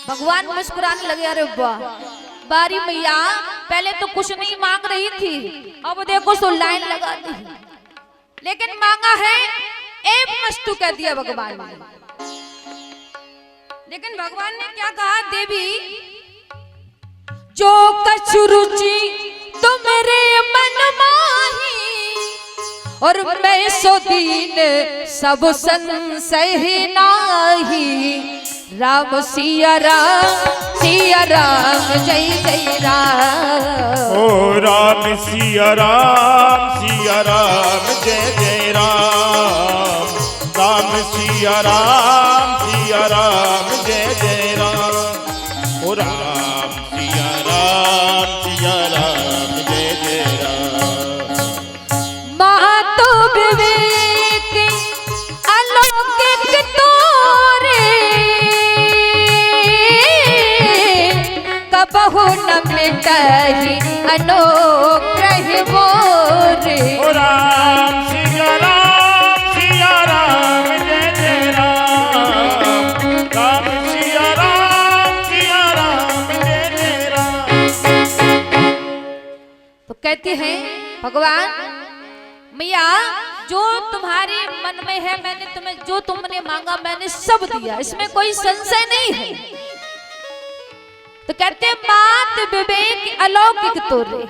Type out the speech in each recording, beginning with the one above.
भगवान मुस्कुराने लगे, अरे वाह बारी मैया, पहले तो कुछ नहीं मांग रही थी, अब देखो सो लाइन लगा दी, लेकिन मांगा है एक वस्तु कह दिया भगवान ने। लेकिन भगवान ने क्या कहा, देवी जो कछ रुचि तुम्हारे मन माही, और मैं सो दीन सब संशय नाही, राम सिया राम जय जय राम। ओ राम सिया राम जय जय राम, राम सिया राम जय जय राम। ओ राम सिया राम जय जय राम। माँ तो विवेक अलौकिक तोरे, कबहु न मिटहि अनुग्रह मोरे। ओ राम सिया राम जय जय राम, राम सिया राम जय जय राम। तो कहते हैं भगवान मैया, जो तुम्हारे मन में है, मैंने तुम्हें जो तुमने मांगा मैंने सब दिया, इसमें कोई संशय नहीं है। तो कहते हैं मात विवेक अलौकिक तोरे,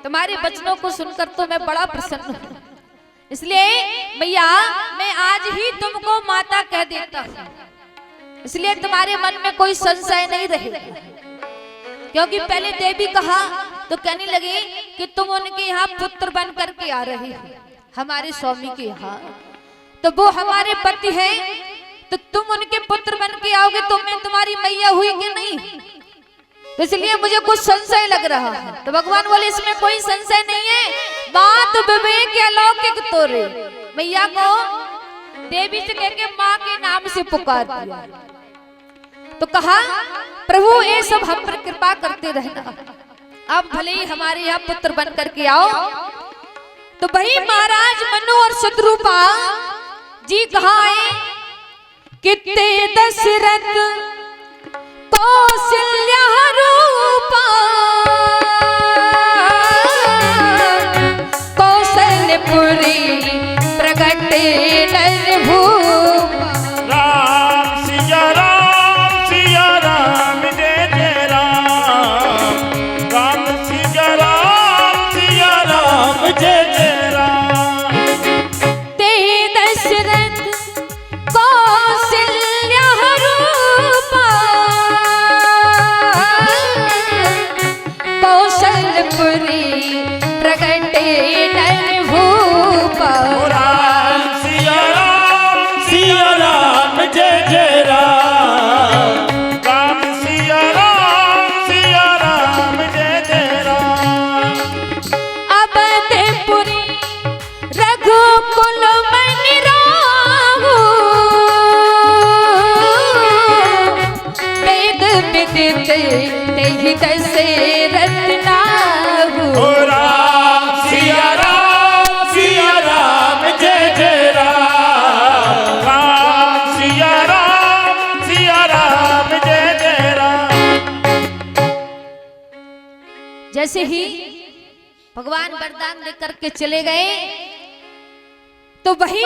तुम्हारे वचनों को सुनकर तो मैं बड़ा प्रसन्न हूँ, इसलिए मैया मैं आज ही तुमको माता कह देता हूँ, इसलिए तुम्हारे मन में कोई संशय नहीं रहेगा। क्योंकि पहले देवी कहा तो कहने लगी कि तुम उनके यहाँ पुत्र बन करके आ रही हो, हमारे स्वामी के यहाँ, तो वो हमारे पति हैं, तो तुम उनके पुत्र बन के आओगे तो मैं तुम्हारी मैया हुई कि नहीं, तो इसलिए मुझे कुछ संशय लग रहा है। तो भगवान बोले इसमें कोई संशय नहीं है, बात विवेक अलौकिक तोरे। मैया को देवी से कह के माँ के नाम से पुकार दिया, तो कहा प्रभु ये सब हम पर कृपा करते रहना, अब भले ही हमारे यहाँ पुत्र बन करके आओ। तो वही महाराज मनु और शत्रुपा जी कहाँ आए, कितने दशरथ कौशल्या रूपा, कौशलपुरी प्रगटे नर भूपा। राम सिया राम जय जय राम, राम सिया राम जय जय राम। ते दशरथ कौशल्या रूपा, कौशलपुरी प्रगटे नर भूपा। राम सिया राम जय जय राम, राम सिया राम जय जय राम। अवधपुरी रघुकुल मनि राहु, वेद विदित तेहि दशरथ नाहु। ओ राम सिया राम जय जय राम, राम सिया राम जय जय राम। जैसे ही भगवान वरदान देकर के चले गए, तो वही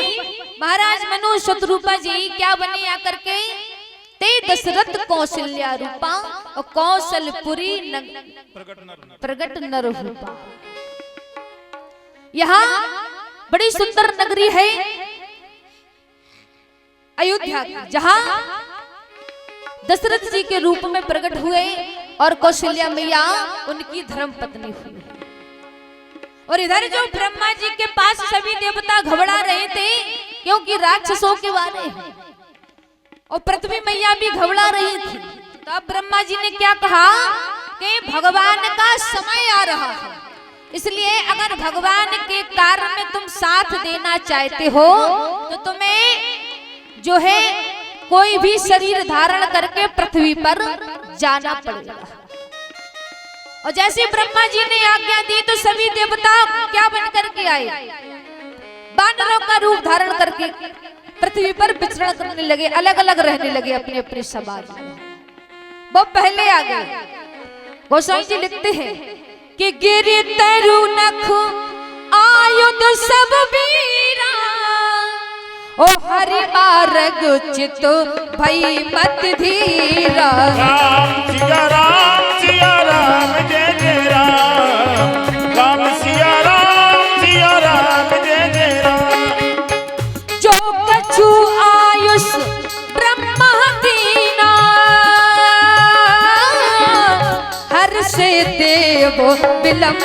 महाराज मनु शत्रुपा जी क्या बने आकर के, ते दशरथ कौशल्या रूपा और कौशलपुरी प्रगट नर रूपा। यहाँ बड़ी सुंदर नगरी है अयोध्या की, जहाँ दशरथ जी के रूप में प्रकट हुए और कौशल्या मैया उनकी धर्म पत्नी हुई। और इधर जो ब्रह्मा जी के पास सभी देवता घबरा रहे थे, क्योंकि राक्षसों के वारे हैं, और पृथ्वी मैया भी घबरा रही थी। तो अब ब्रह्मा जी ने क्या कहा कि भगवान का समय आ रहा है, इसलिए अगर भगवान के कार्य में तुम साथ देना चाहते हो तो तुम्हें जो है कोई भी शरीर धारण करके पृथ्वी पर जाना पड़ेगा। और जैसे ब्रह्मा जी ने आज्ञा दी तो सभी देवता क्या बन करके आए, बानरों का रूप धारण करके पृथ्वी पर विचरण करने लगे, अलग अलग रहने लगे अपने अपने समाज में। वो पहले आ गए। गोसाई जी लिखते हैं कि गिरि तरु नख आयुध सब वीरा, ओ हरि मार्ग चित भई मत धीरा। राम सिया राम जय जय राम, राम सिया राम जय जय राम। जो कछु आयुष ब्रह्मा दीना, हर से देव विलंब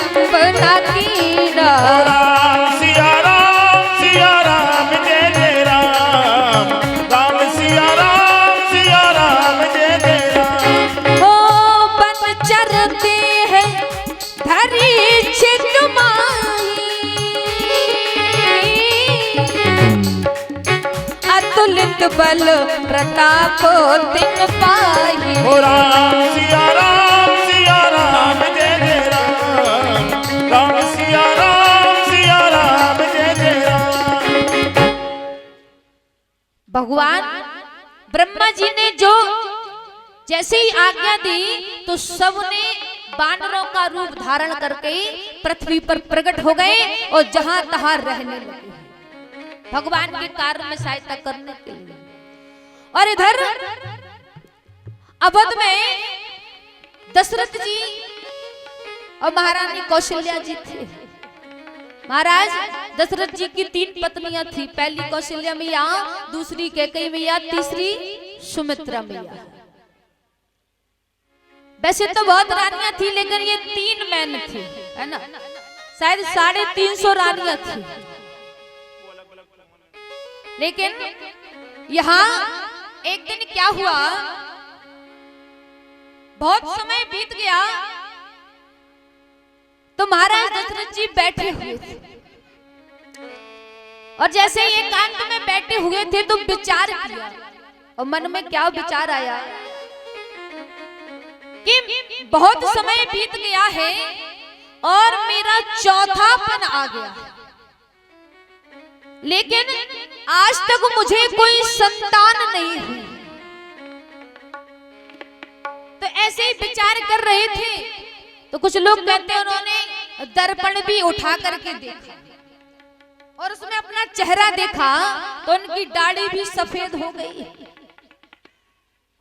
न कीना। राम सिया राम जय जय राम, राम सिया राम जय जय राम। हो बन चरते हैं धरी छित माही, अतुलित बल प्रताप तिन पाही। हो राम सिया राम जय जय राम, राम सिया राम जय जय राम। भगवान ब्रह्मा जी ने जो जैसे ही आज्ञा दी तो सबने बानरों का रूप धारण करके पृथ्वी पर प्रकट हो गए और जहां तहां रहने लगे भगवान के कार्य में सहायता करने के लिए। और इधर अवध में दशरथ जी और महारानी कौशल्या जी थे। महाराज दशरथ जी की 3 पत्नियां थी, पहली कौशल्या मैया, दूसरी कैकेयी मैया, तीसरी सुमित्रा मैया। वैसे तो बहुत रानियां थी लेकिन ये 3 मैन थी, है ना, शायद 350 रानियां थी। लेकिन यहाँ एक दिन क्या हुआ, बहुत समय बीत गया तो महाराज दशरथ जी बैठे हुए थे और जैसे ही एकांत में बैठे हुए थे तो विचार किया और मन में क्या विचार आया कि बहुत समय बीत गया है और मेरा चौथापन आ गया, लेकिन आज तक मुझे कोई संतान नहीं हुई। तो ऐसे ही विचार कर रहे थे तो कुछ लोग कहते हैं उन्होंने दर्पण भी उठा करके देखा और उसमें अपना चेहरा देखा तो उनकी दाढ़ी भी सफेद हो गई।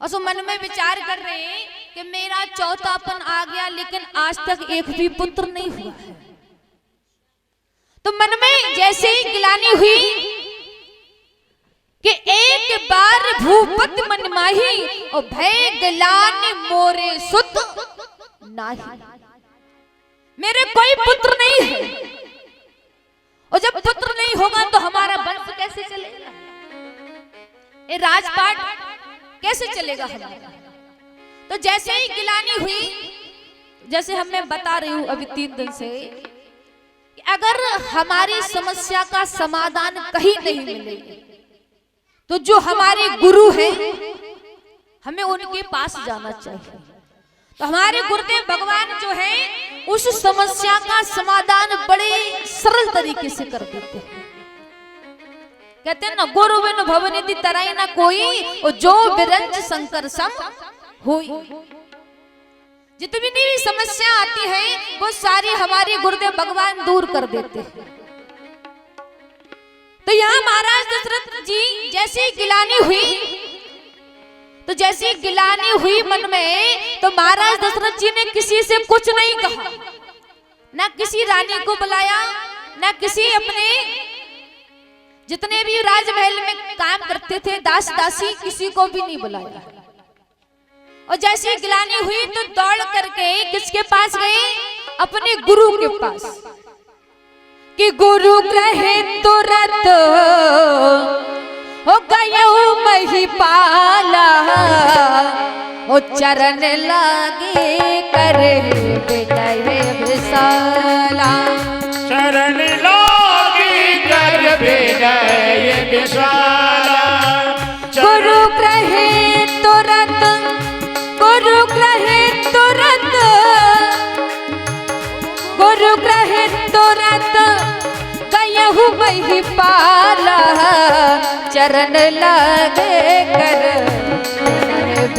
और सो मन में विचार कर रहे हैं कि मेरा चौथापन आ गया लेकिन आज तक एक भी पुत्र नहीं हुआ है। तो मन में जैसे ही गिलानी हुई कि एक बार भूपत मन माही और भय गिलानी मोरे सुत नाही, मेरे कोई पुत्र नहीं है और जब पुत्र नहीं होगा तो हमारा वंश कैसे चलेगा, ये राजपाट कैसे चलेगा हमारा। तो जैसे ही गिलानी हुई, जैसे हम मैं बता रही हूं अभी 3 दिन से, कि अगर हमारी समस्या का समाधान कहीं नहीं मिलेगा तो जो हमारे गुरु हैं हमें उनके पास जाना चाहिए। तो हमारे गुरुदेव भगवान जो है उस समस्या का समाधान बड़े सरल तरीके से कर देते हैं। कहते हैं ना, गुरु बिन भवनिधि तराई ना कोई, और जो विरंच शंकर सम होई। जितनी भी समस्या आती है वो सारी हमारे गुरुदेव भगवान दूर कर देते हैं। तो यहाँ महाराज दशरथ जी जैसे ही गिलानी हुई, तो जैसे गिलानी हुई मन में, तो महाराज दशरथ जी ने किसी से कुछ नहीं कहा, ना किसी रानी को बुलाया, ना किसी अपने जितने भी राजमहल में काम करते थे दास दासी, किसी को भी नहीं बुलाया। और जैसे गिलानी हुई तो दौड़ करके किसके पास गए, अपने गुरु के पास, कि गुरु कहे तुरंत हो गयो महिपाला, ओ चरण लागे करे विनय विशाला। शरण लागे कर विनय विशाला। गुरु कहे तुरंत, गुरु कहे तुरंत, गुरु कहे तुरंत गयहु महिपाला, चरण लागे कर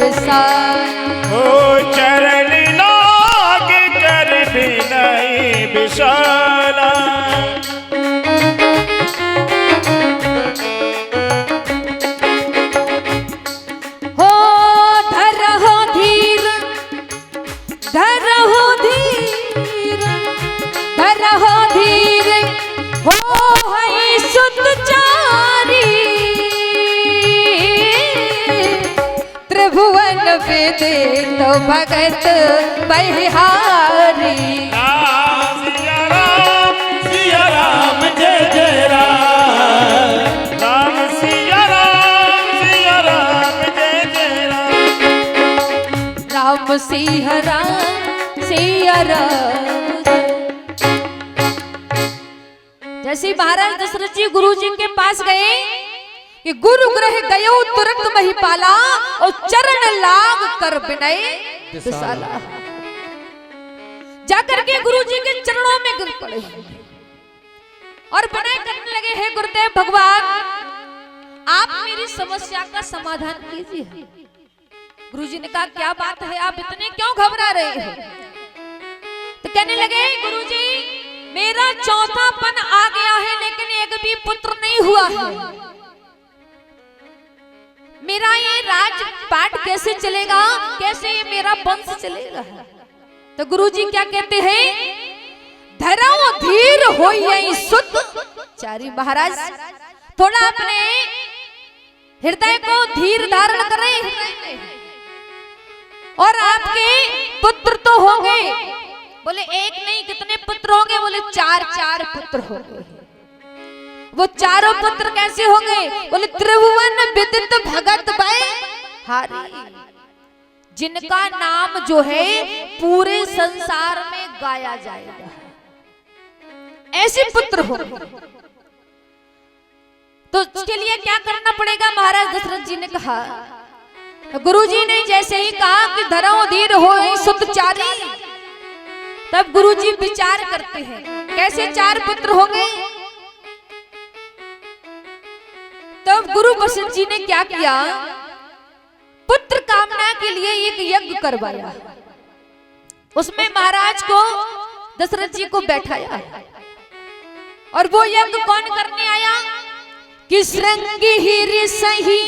विसारा। ओ चरण लाग कर विनय विशाला। हो धरहु धीर, धरहु धीर, धरहु धीर, हो हई सुतचारी। त्रिभुवन विदित भगत बहिहारी। सिया राम जय जय राम। राम सिया राम जय जय राम। राम सिया राम सिया राम। जैसे महाराज दशरथ जी गुरु जी के पास गए कि गुरु ग्रह गयो तुरंत महिपाला और चरण लाग कर विनय विशाला। जाकर के गुरु जी के चरणों में गिर पड़े और विनय करने लगे, हे गुरुदेव भगवान आप मेरी समस्या का समाधान कीजिए। गुरु जी ने कहा क्या बात है, आप इतने क्यों घबरा रहे हैं? तो कहने लगे गुरु जी मेरा चौथापन आ गया है लेकिन एक भी पुत्र नहीं हुआ है। मेरा ये राजपाट कैसे चलेगा, कैसे ये मेरा वंश चलेगा? तो गुरुजी क्या कहते हैं, धरहु धीर होई सुत चारी। महाराज थोड़ा अपने हृदय को धीर धारण करें और आपके पुत्र तो होंगे। बोले एक नहीं कितने पुत्र होंगे? बोले चार चार पुत्र होंगे। वो चारों पुत्र कैसे होंगे? बोले त्रिभुवन विदित भगत बहिहारी, जिनका नाम जो है पूरे संसार में गाया जाएगा, ऐसे पुत्र होंगे। तो उसके लिए क्या करना पड़ेगा? महाराज दशरथ जी ने कहा, गुरु जी ने जैसे ही कहा कि धरहु धीर होई सुत चारी, तब गुरु जी विचार करते हैं कैसे चार पुत्र होंगे। तब गुरु वशिष्ठ जी ने क्या किया, पुत्र कामना के लिए एक यज्ञ करवाया। उसमें महाराज को दशरथ जी को बैठाया और वो यज्ञ कौन करने आया कि श्रृंगी ही सही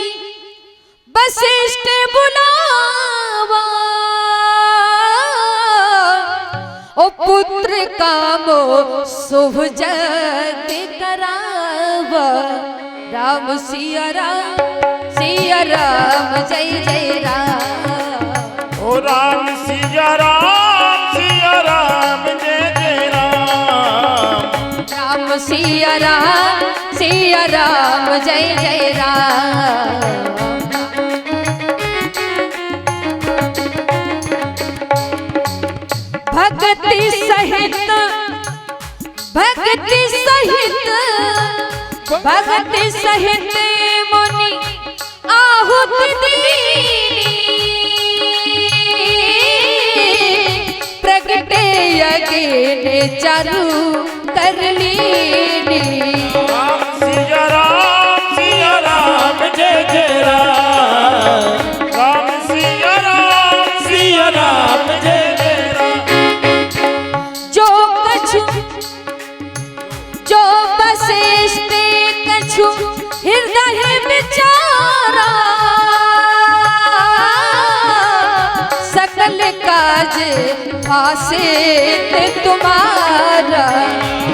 वशिष्ठ बुलावा, ओ पुत्र कामो शुभ जग करावा। राम सिया राम जय जय राम। ओ राम सिया राम जय जय राम। राम सिया राम जय जय राम। भक्ति सहित भक्ति सहित भक्ति सहित मुनि आहुति दीनी, प्रगटे यज्ञ चालू कर लीनी। राम सिया राम जय जय राम। राम सिया राम जय जय राम। जो कछु जो वशिष्ठ कछु हृदय विचारा, सकल काज आसे तुम्हारा।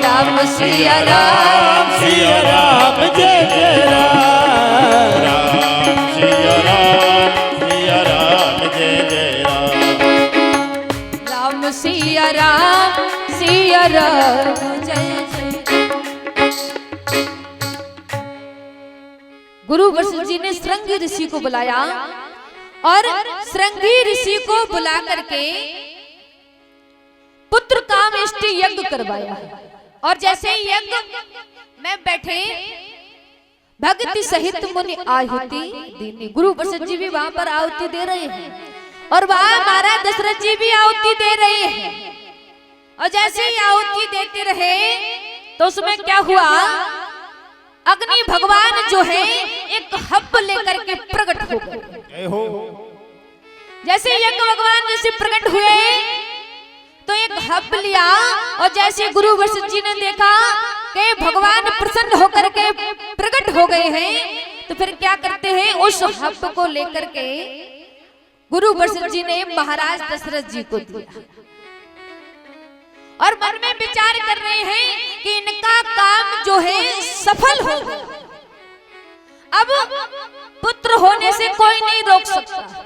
राम सिया राम जय जय राम। राम सिया राम जय जय राम। राम सिया राम जय जय। गुरु वशिष्ठ जी ने श्रृंगी ऋषि को बुलाया और श्रृंगी ऋषि को बुला करके पुत्र कामेष्टि यज्ञ करवाया। और जैसे ही यज्ञ में बैठे भक्ति सहित मुनि आहुति दीनी। गुरु वशिष्ठ जी भी वहां पर आहुति दे रहे हैं और वहां महाराज दशरथ जी भी आहुति दे रहे हैं। और जैसे ही आहुति देते रहे तो उसमें क्या हुआ, अग्नि भगवान जो है एक हब लेकर के प्रकट हो गए। जैसे यज्ञ भगवान जैसे प्रकट हुए तो एक हब लिया और जैसे गुरु वशिष्ठ जी ने देखा कि भगवान प्रसन्न होकर के प्रकट हो गए हैं तो फिर क्या करते हैं, उस हब को लेकर के गुरु वशिष्ठ जी ने महाराज दशरथ जी को दिया और मन में विचार कर रहे हैं कि इनका काम जो है सफल हो गया, अब पुत्र होने से कोई नहीं रोक सकता।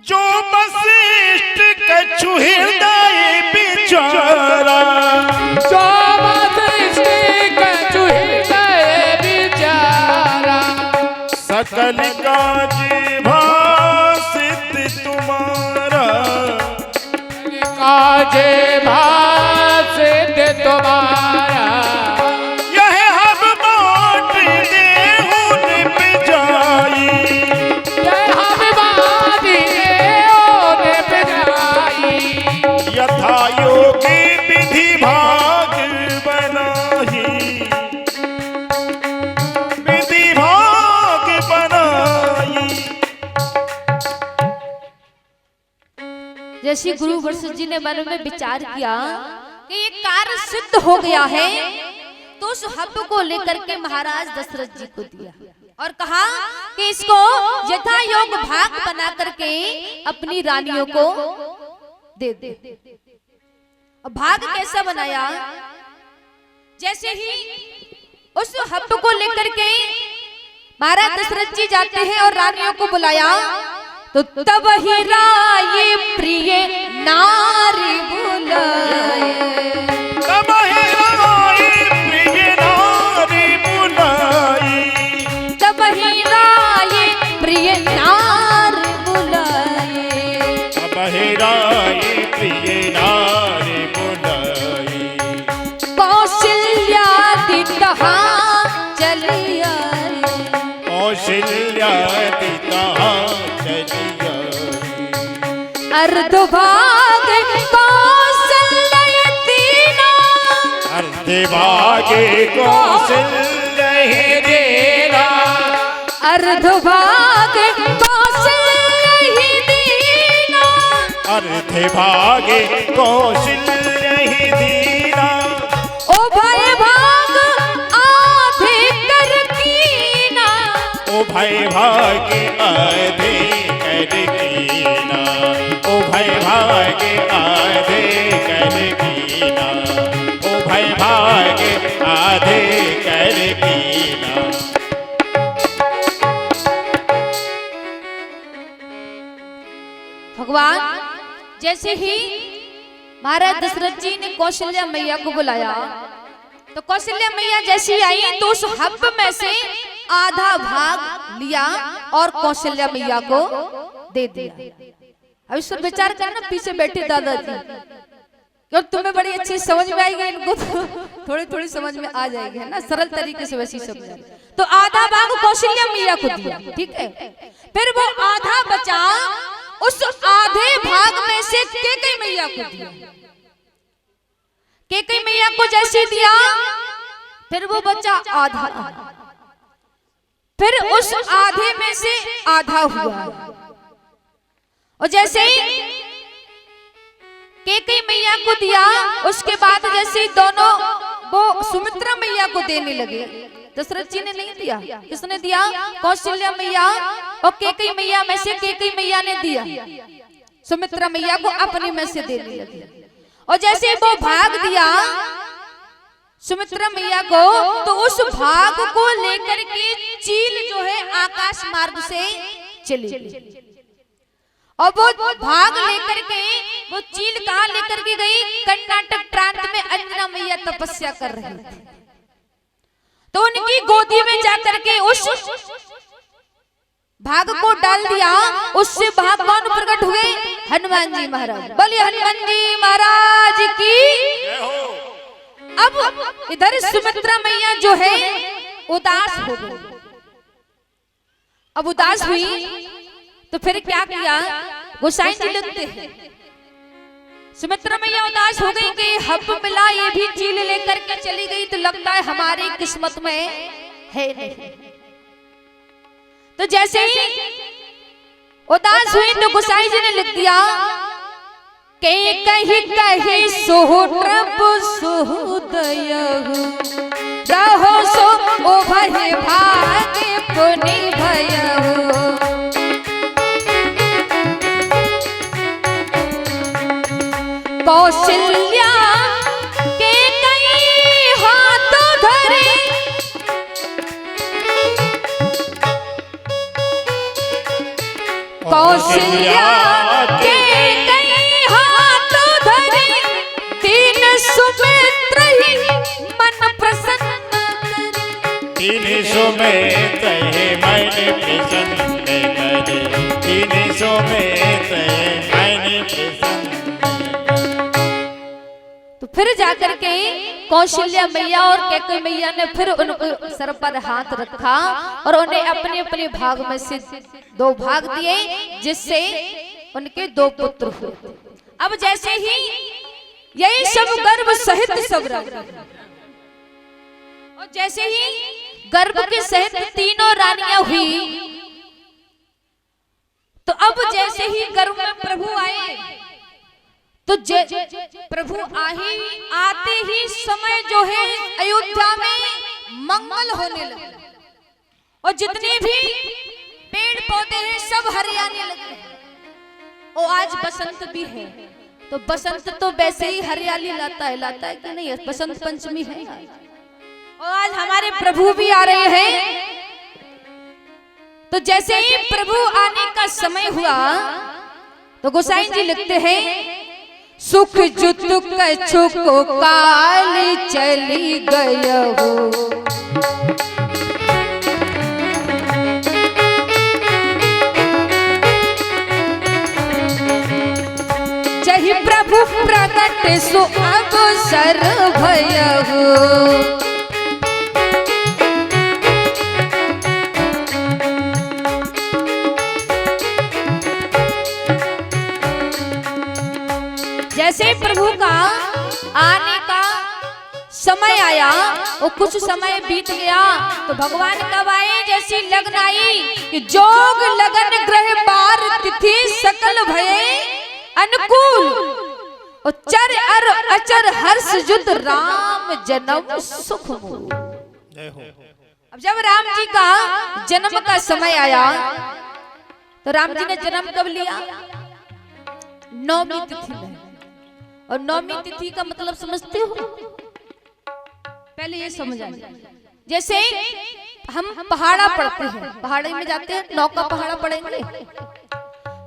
जो वशिष्ठ कछु हृदय बिचारा, जो वशिष्ठ कछु हृदय बिचारा, सकल काज भासित तुम्हारा, काज भासित तुम्हारा, यह हब बाँट देहु निपजाई, यह हम बात बिजाई, यथा योगी विधि भाग बनाही, विधि भाग बनाई। जैसे गुरु वशिष्ठ जी ने मन में विचार किया कि ये कार्य सिद्ध हो गया है तो उस हब को लेकर के महाराज दशरथ जी को दिया और कहा कि इसको यथा योग भाग बना करके अपनी रानियों को दे दे। अब भाग कैसा बनाया, जैसे ही उस हब को लेकर के महाराज दशरथ जी जाते हैं और रानियों को बुलाया तो तब ही राय प्रिय नारी बुलाए, तब ही राय प्रिय नारी बुलाई, तब ही राय प्रिय नारी बुलाए, तब ही राय प्रिय नारी बुलाई, कौशल्यादि तहाँ चली आई, कौशल्यादि तहाँ चली आई, अर्ध भाग कौशल्य दीना, अर्ध भागे कौशल्य देना, अर्ध भाग कौशल्य दीना, अर्ध भागे कौशल्य दीना, उभय भाग आधे कर कीना, उभय भागे आधे कर कीना, उभय भागे आधे कर कीना, उभय भागे आधे कर कीना। भगवान जैसे ही महाराज दशरथ जी ने कौशल्या मैया को बुलाया तो कौशल्या मैया जैसी आई तो उस हब में से आधा भाग लिया और कौशल्या मैया को दे दिया। अब इस पर विचार करना, पीछे बैठे दादाजी क्यों तुम्हें बड़ी अच्छी समझ में आएगी, इनको तो थोड़ी थोड़ी समझ में आ जाएगी, है ना, सरल तरीके से वैसी समझ। तो आधा भाग कौशल्या मैया को दिया, ठीक है, फिर वो आधा बचा उस आधे भाग में से कैकेयी मैया को दिया। कैकेयी मैया को जैसे दिया फिर वो बचा आधा, फिर उस आधे में से आधा हुआ और जैसे ही कैकेयी मैया को दिया उसके बाद जैसे दोनों वो सुमित्रा मैया को देने लगे। दशरथ जी ने नहीं दिया, किसने दिया? कौशल्या मैया और कैकेयी मैया में से कैकेयी मैया ने दिया, सुमित्रा मैया को अपने में से देने लगे। और जैसे वो भाग दिया सुमित्रा मैया को तो उस भाग को लेकर के चील जो है आकाश मार्ग से चली गई और वो भाग लेकर के वो चील कहाँ लेकर के गई? कर्नाटक प्रांत में अंजना मैया तपस्या कर रही थी तो उनकी गोदी में जाकर के उस भाग को डाल दिया। उससे भाग कौन प्रकट हुए? हनुमान जी महाराज। बोलिए हनुमान जी महाराज की। अब इधर सुमित्रा मैया जो है उदास हो गई। अब उदास हुई तो फिर क्या किया? गोसाई जी लिखते हैं सुमित्रा मैया उदास हो गई कि हब मिला ये भी चील लेकर के चली गई तो लगता है हमारी किस्मत में है नहीं। तो जैसे ही उदास हुई तो गोसाई जी ने लिख दिया के कहीं कहीं सोहरब सोहदय रहो सो ओ भय भाग्य पुनि भय कौशल्या के कई हाथ धरे कौशल्या के कई हाथ धरे तीन सुमित्र ही मन प्रसन्न करे तीन सुमित है मन प्रसन्न करे तीन सुमित है मन प्रसन्न। तो फिर जाकर के कौशल्या मैया और कैकेयी मैया ने फिर उनको सर पर हाथ रखा और उन्हें अपने अपने भाग में से 2 भाग दिए जिससे उनके 2 पुत्र हुए। अब जैसे ही यही सब गर्भ सहित सब रंग और जैसे ही गर्भ के सहित तीनों रानियां हुई तो अब जैसे ही गर्भ में प्रभु आए तो प्रभु आते ही समय जो है अयोध्या में मंगल होने लगे और जितने भी पेड़ पौधे हैं सब हरियाने लगे और आज बसंत भी है तो बसंत तो वैसे ही हरियाली लाता है कि नहीं। बसंत पंचमी है और आज हमारे प्रभु भी आ रहे हैं। तो जैसे ही प्रभु आने का समय हुआ तो गोसाई जी लिखते हैं सुख जुत कछु को काल चली गय हो जहि प्रभु प्रकट सो अवसर भय हो जैसे प्रभु का आने का समय आया और कुछ समय बीत गया तो भगवान कब आए जैसी लगन आई कि जोग लगन ग्रह बार तिथि सकल भये अनुकूल और चर अर अचर हर्ष जुत राम जन्म सुख मूल। अब जब राम जी का जन्म का समय आया तो राम जी ने जन्म कब लिया? 9वीं तिथि में। और 9वीं तिथि का मतलब समझते हो? पहले ये समझ आए जैसे हम पहाड़ा पढ़ते हैं, पहाड़ी में जाते हैं 9 का पहाड़ा पढ़ेंगे,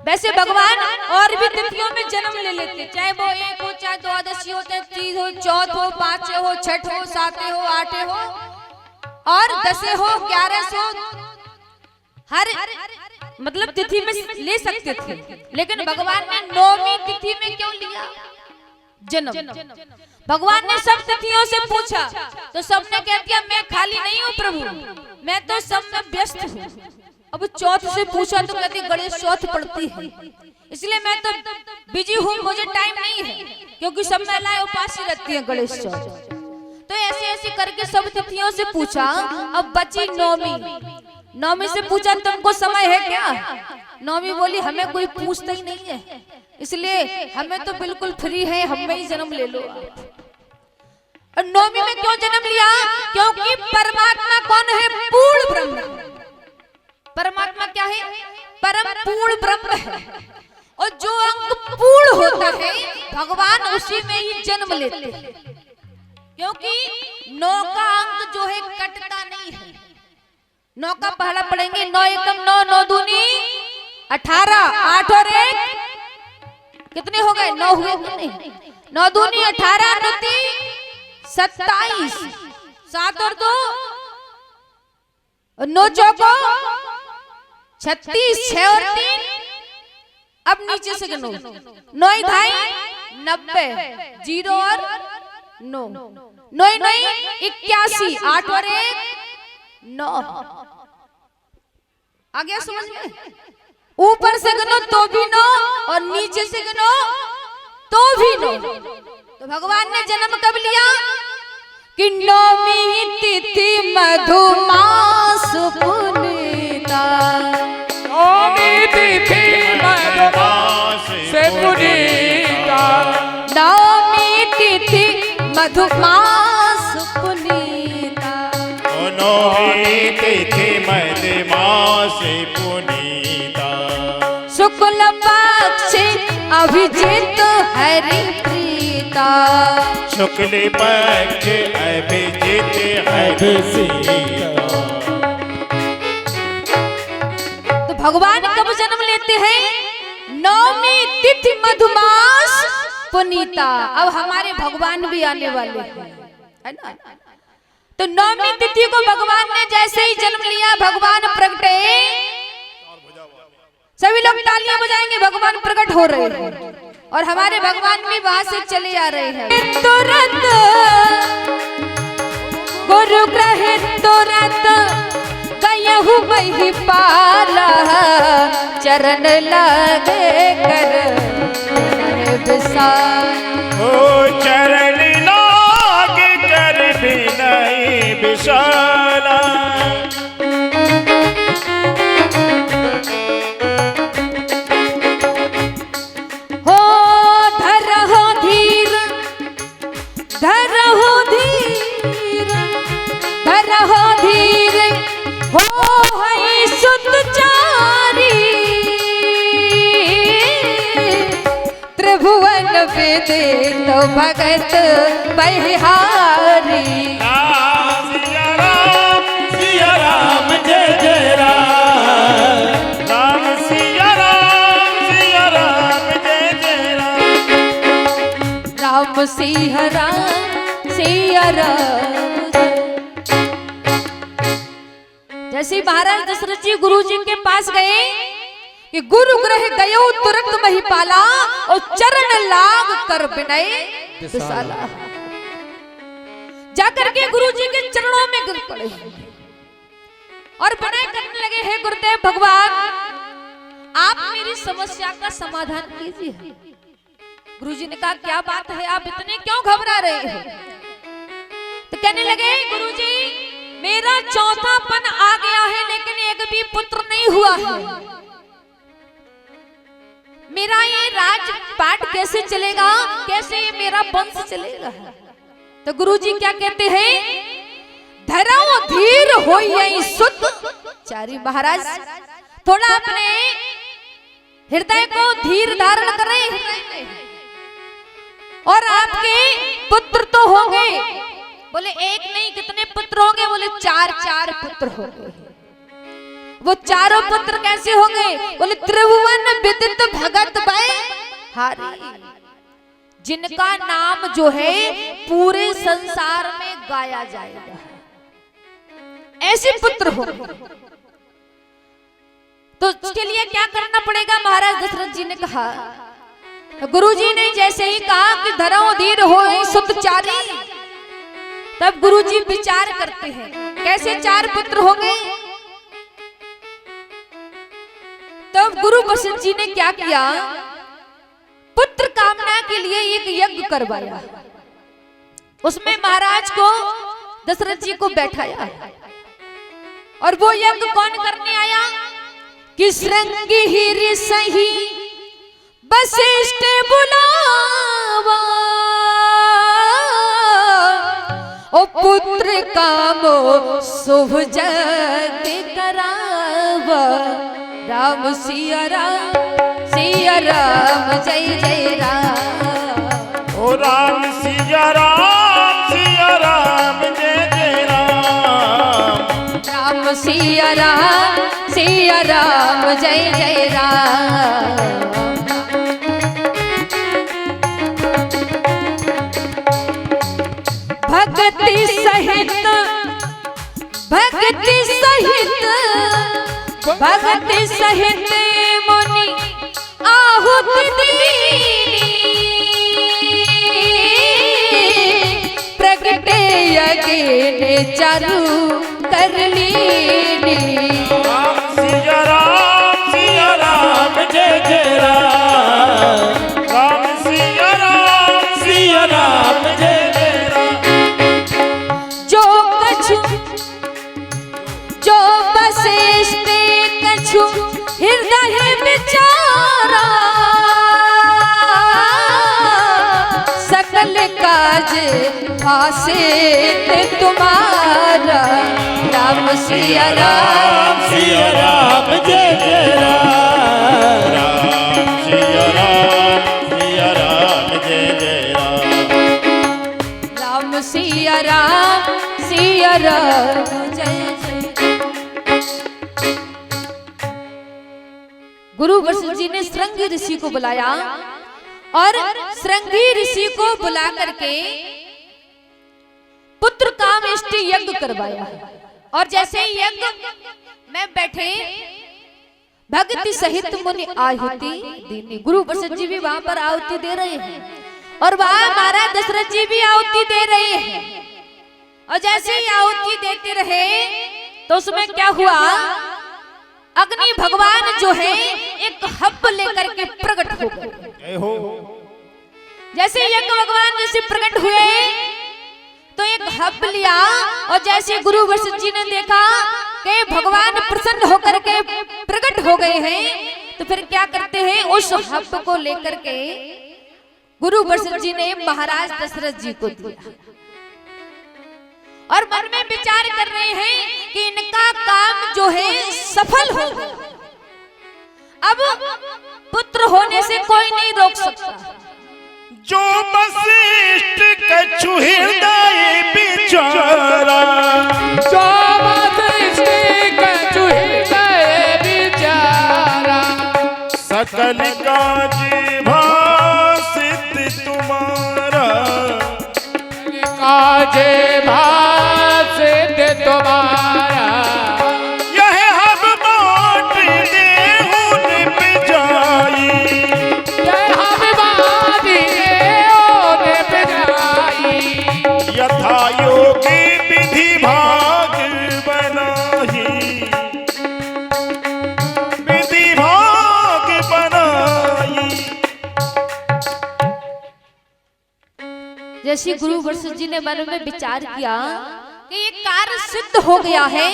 वैसे भगवान और भी तिथियों में जन्म ले लेते, चाहे वो 1 हो, चाहे द्वादशी हो, चाहे 3 हो, 4 हो, 5 हो, 6 हो, 7 हो, 8 हो और 10 हो, 11 हो, हर मतलब तिथि में ले सकते थे। लेकिन भगवान ने 9वीं तिथि में क्यों लिया जन्म? भगवान ने सब तिथियों से पूछा तो सबने कह दिया मैं खाली नहीं हूँ प्रभु, मैं तो सब में व्यस्त हूँ। अब चौथ से पूछा तो कहती गणेश चौथ पड़ती है इसलिए मैं तो बिजी हूँ, मुझे टाइम नहीं है क्योंकि सब महिलाएं उपास ही रहती हैं गणेश चौथ। तो ऐसे ऐसे करके सब तिथियों से पूछा। अब बची 9वीं से पूछा तुमको समय है क्या? 9वीं बोली हमें कोई पूछता ही नहीं है इसलिए हमें तो बिल्कुल फ्री है, हमें ही जन्म ले लो। और 9वीं में क्यों जन्म लिया? क्योंकि परमात्मा कौन है? पूर्ण ब्रह्म। परमात्मा क्या है? परम पूर्ण ब्रह्म है और जो अंग पूर्ण होता है भगवान उसी में ही जन्म लेते हैं क्योंकि 9 का अंक जो है कटता नहीं है। 9 का पहला पढ़ेंगे 9 एकम 9, 9 दूनी 18, 8 और 1 कितने हो गए? 9 हुए कि नहीं? 9 दूनी 18, 9 27, 7 और 2 9 चौको 36, 6 और 3 अब नीचे से गिनो 9 ढाई 90, 0 और 9, 9 81, 8 और 1 9 आ गया समझ में? ऊपर से गिनो तो भी 9 और नीचे से गिनो तो भी 9। तो भगवान ने जन्म कब लिया? कि 9वीं तिथि मधुमास पुनीता, 9वीं तिथि पुनीता। नवमी तिथि मधुमास पुनीता। नवमी तिथि मधुमास पुनीता। शुक्ल पक्ष अभिजित हरि प्रीता। शुक्ल पक्ष अभिजित हरि प्रीता। तो भगवान कब जन्म लेते हैं? नवमी तिथि मधुमास पुनीता। अब हमारे भगवान भी आने वाले हैं, है ना? तो नवमी तिथि को भगवान ने जैसे ही जन्म लिया, भगवान प्रगटे। सभी लोग तालियां बजाएंगे, भगवान प्रकट हो रहे हैं और हमारे भगवान भी वहां से चले आ रहे हैं। तुरंत गुरु ग्रह तुरंत गयहु वही पाला। चरण लगे कर विशाल। ओ चरण लाग कर विनय विशाला। हो धरहु धीर, धरहु धीर, धरहु धीर, हो हई सुतचारी। त्रिभुवन विदित भगत बहिहारी। सिया राम जय जय राम। राम सिया राम जय जय राम। राम सिया राम सिया राम। जैसे ही महाराज दशरथ जी गुरु जी के पास गए कि गुरु ग्रह गयो तुरंत महिपाला और चरण लाग कर विनय विशाला। जाकर के गुरु जी के चरणों में गिर पड़े और विनय करने लगे, हे गुरुदेव भगवान, आप मेरी समस्या का समाधान कीजिए। गुरु जी ने कहा, क्या बात है, आप इतने क्यों घबरा रहे हैं? तो कहने लगे, गुरु जी मेरा चौथापन आ गया है लेकिन एक भी पुत्र नहीं हुआ है। मेरा ये राजपाट कैसे चलेगा, कैसे ये मेरा वंश चलेगा? तो गुरु जी क्या कहते हैं? धरऊ धीर होई सुत चारी। महाराज थोड़ा अपने हृदय को धीर धारण करें और आपके पुत्र तो होंगे। बोले एक नहीं, कितने पुत्र होंगे? बोले चार चार पुत्र होंगे। वो चारों पुत्र कैसे होंगे? बोले त्रिभुवन विदित भगत बहिहारी, जिनका नाम जो है पूरे संसार में गाया जाएगा, ऐसे पुत्र होंगे। तो उसके लिए क्या करना पड़ेगा? महाराज दशरथ जी ने कहा, गुरु जी ने जैसे ही कहा कि धरऊ धीर होई सुत चारी, तब गुरु जी विचार करते हैं कैसे चार पुत्र होंगे। तब गुरु वशिष्ठ जी ने क्या किया? पुत्र कामना के लिए एक यज्ञ करवाया। उसमें महाराज को दशरथ जी को बैठाया और वो यज्ञ कौन करने आया? कि श्रृंगी ही सही वशिष्ठ बुलावा, ओ पुत्र कामो शुभ जग करावा। राम सिया राम जय जय राम। ओ राम सिया राम जय जय राम। राम सिया राम जय जय राम। भक्ति सहित भक्ति सहित भक्ति सहित मुनि आहुति दीनी, प्रगटे यज्ञ चारु कर लीनी। राम सिया राम जय जय राम। राम सिया राम जय जय राम। जो कछु जो वशिष्ठ कछु हृदय विचारा, भाषित तुम्हारा राम सिया राम सिया राम जय जय राम राम सिया राम जय जय राम राम सिया राम जय जय। गुरु वशिष्ठ जी ने श्रृंगी ऋषि को बुलाया और श्रृंगी ऋषि को बुला करके पुत्र काम इष्ट यज्ञ करवाया। और जैसे ही यज्ञ में बैठे भक्ति सहित मुनि आहुति देने, गुरु वशिष्ठ जी भी वहां पर आहुति दे रहे हैं और वहां महाराज दशरथ जी भी आहुति दे रहे हैं। और जैसे ही आहुति देते रहे तो उसमें क्या हुआ, अग्नि भगवान जो है एक हब लेकर के प्रकट हो गए। जैसे यज्ञ भगवान जैसे प्रकट हुए तो एक हब लिया और जैसे गुरु वशिष्ठ जी ने देखा कि भगवान प्रसन्न होकर के प्रकट हो गए हैं तो फिर क्या करते हैं, उस हब को लेकर के गुरु वशिष्ठ जी ने महाराज दशरथ जी को दिया और मन में विचार कर रहे हैं कि इनका काम जो है सफल हो गया। अब पुत्र होने से कोई नहीं रोक सकता। जो वशिष्ठ कछु हृदय बिचारा, जो वशिष्ठ कछु हृदय बिचारा, सकल काज भाषित तुम्हारा काज भाषित तुम्हारा, यह हम बाँट देहु निप जाई, यह हम बाँट देहु निप जाई, यथा योगी विधि भाग बनाही, विधि भाग बनाई। जैसे गुरु वशिष्ठ जी ने मन में विचार किया कि ये कार्य सिद्ध हो गया है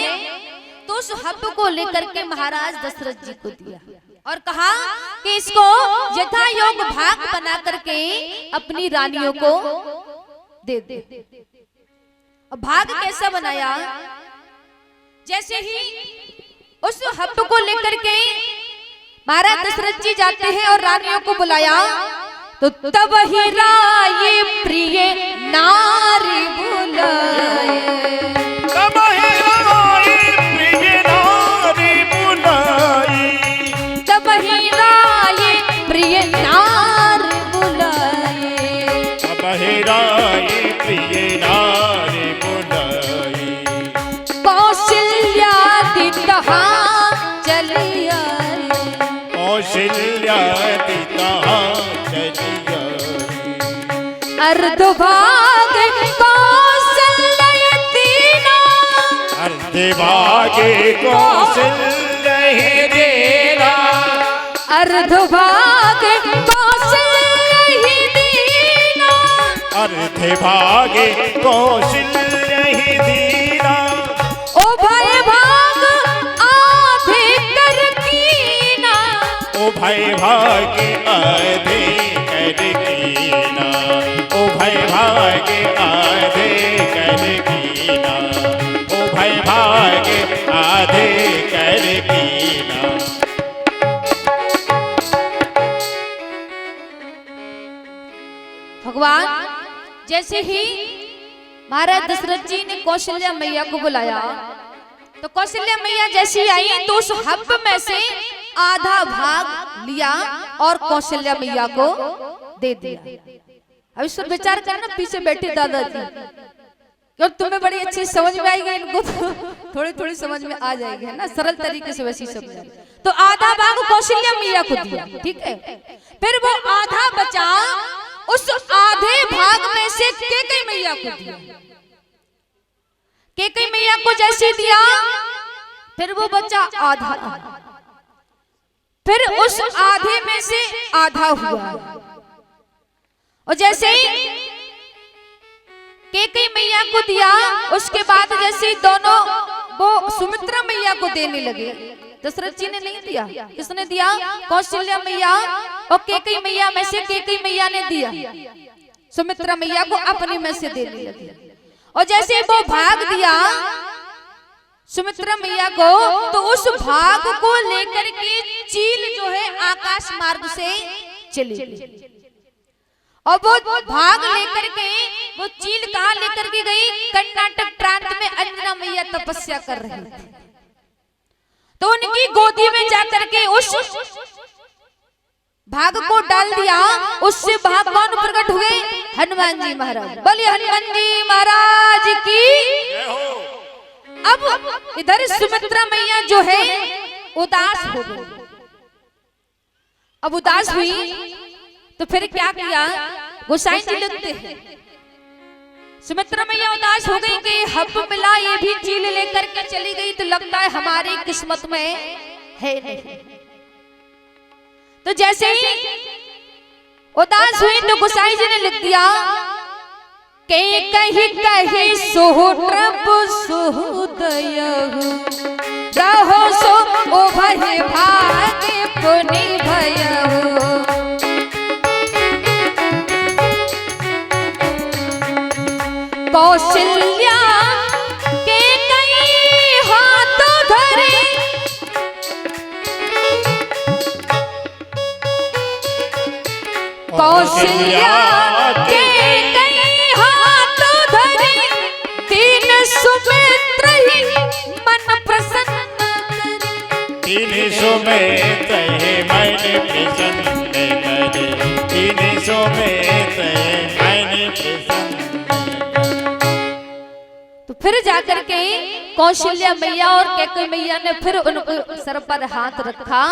तो उस हब को लेकर के महाराज दशरथ जी को दिया और कहा कि इसको यथा योग भाग बना करके अपनी रानियों को दे दे। अब भाग कैसा बनाया, जैसे ही उस हब को लेकर के महाराज दशरथ जी जाते हैं और रानियों को बुलाया तो तब ही राय प्रिय नारी बुलाए, तब ही राय प्रिय नारी बुलाई, तब ही राय प्रिय नारी बुलाए, तब ही राय प्रिय नारी बुलाई, कौशल्यादि तहाँ चली आई, कौशल्यादि तहाँ अर्धभाग कौशल्य दीना, अर्धभागे कौशल्य देना, अर्धभाग कौशल्य दीना, अर्धभागे कौशल्य दीना, उभय भाग आधे कर कीना, उभय भागे आधे कर कीना, उभय भागे आधे कर कीना, उभय भागे आधे कर कीना। भगवान जैसे ही महाराज दशरथ जी ने कौशल्या मैया को बुलाया तो कौशल्या मैया जैसी आई तो उस हब में से आधा भाग लिया और कौशल्या मैया को दे दिया। अब इस पर विचार करना, पीछे बैठे दादाजी क्यों तुम्हें बड़ी अच्छी समझ में आएगी, इनको तो थोड़ी थोड़ी समझ में आ जाएगी, है ना, सरल तरीके से वैसी समझ। तो आधा भाग कौशल्या मैया को दिया, ठीक है। फिर वो आधा बचा, उस आधे भाग में से कैकेयी मैया को दिया। कैकेयी मैया को जैसे दिया फिर वो बचा आधा, फिर उस आधे में से आधा हुआ और जैसे ही कैकेयी मैया को दिया उसके बाद जैसे दोनों वो सुमित्रा मैया को देने लगे। दशरथ जी ने नहीं दिया, किसने दिया? कौशल्या मैया और कैकेयी मैया में से कैकेयी मैया ने दिया। सुमित्रा मैया को अपने में से देने लगी। और जैसे वो भाग दिया सुमित्रा मैया को, तो उस भाग को लेकर के चील जो है आकाश मार्ग से चली गई। और वो भाग लेकर के वो चील कहाँ लेकर के गई? कर्नाटक प्रांत में अंजना मैया तपस्या कर रही थी, तो उनकी गोदी में जाकर के उस भाग को डाल दिया। उससे भाग कौन प्रकट हुए? हनुमान जी महाराज। बोलिए हनुमान जी महाराज की। अब इधर सुमित्रा मैया जो है उदास हो गई। अब उदास हुई तो फिर क्या किया? गोसाई जी लिखते हैं सुमित्रा मैया उदास हो गई कि हब मिला ये भी चील लेकर के चली गई, तो लगता है हमारी किस्मत में है नहीं। तो जैसे ही उदास हुई तो गोसाई जी ने लिख दिया कि कहीं कहीं सोहट्रप सोहदय रहो सो ओ भय भाग्य पुनि भय। कौशल्या के कई हाथ धरे कौशल्या के कई हाथ धरे तीन सुमित्र ही मन प्रसन्न करे। तीन सुमित्र ही मन प्रसन्न करे। तीन सुमित्र मन प्रसन्न। तो फिर जाकर के कौशल्या मैया और कैकेयी मैया ने फिर उनको सर पर हाथ रखा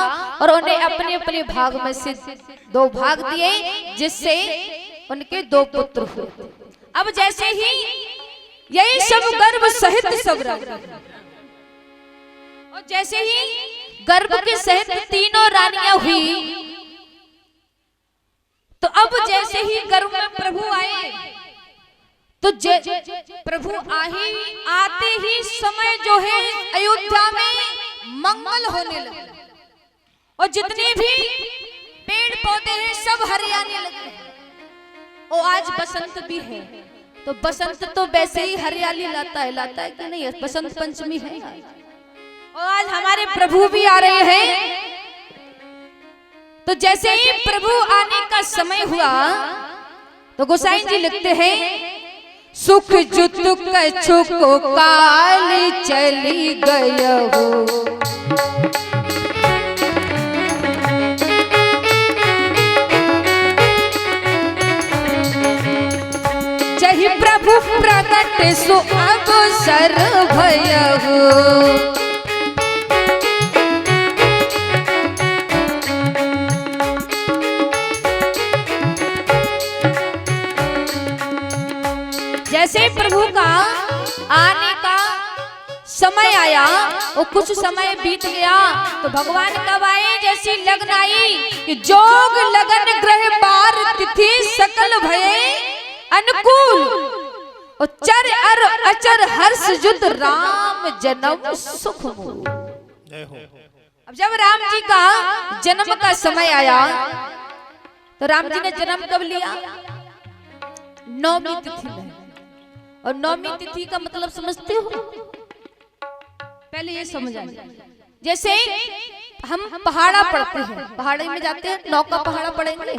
और उन्हें अपने अपने भाग में से दो भाग दिए, जिससे उनके दो पुत्र हुए। अब जैसे ही यही सब गर्भ सहित सब रख, और जैसे ही गर्भ के सहित तीनों रानियां हुई, तो अब जैसे ही गर्भ में प्रभु आए, तो प्रभु आते ही समय जो है अयोध्या में मंगल होने लगे, और जितने भी पेड़ पौधे हैं सब हरियाने लगे। और आज बसंत भी है, तो बसंत तो वैसे ही हरियाली लाता है कि नहीं? बसंत पंचमी है और आज हमारे प्रभु भी आ रहे हैं। तो जैसे ही प्रभु आने का समय हुआ तो गोसाई जी लिखते हैं सुख जुत कछु को काली चली गय हो। जहि प्रभु प्रकट सो अवसर भय हो। जैसे प्रभु का आने का समय आया और कुछ समय बीत गया, तो भगवान कब आए? जैसी लगन आई कि जोग लगन ग्रह बार तिथि सकल भये अनुकूल, और चर अर अचर हर्ष जुत राम जन्म सुख मूल। अब जब राम जी का जन्म का समय आया, तो राम जी ने जन्म कब लिया? नौमी तिथि में। और नौमी तिथि का मतलब समझते हो? पहले ये समझ आए। जैसे हम पहाड़ा पढ़ते हैं, पहाड़ी में जाते हैं, नौका पहाड़ा पढ़ेंगे,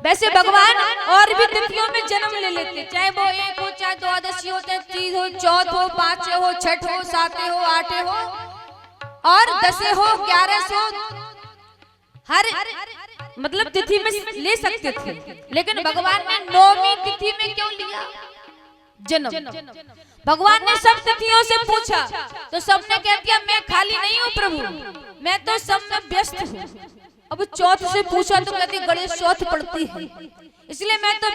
वैसे भगवान और भी तिथियों में जन्म ले लेते, चाहे वो एक हो, चाहे द्वादशी हो, चाहे तीज हो, चौथ हो, पांचवे हो, छठ हो, सातवें हो, आठवें हो, और 10 हो, 11 हो, हर मतलब तिथि में ले सकते थे। लेकिन भगवान ने नौमी तिथि में क्यों लिया जन्म? भगवान ने सब तिथियों से पूछा, तो सबने कह दिया मैं खाली नहीं हूँ प्रभु, मैं तो सब में व्यस्त हूँ। अब चौथ से पूछा तो कहती गणेश चौथ पड़ती है, इसलिए मैं तो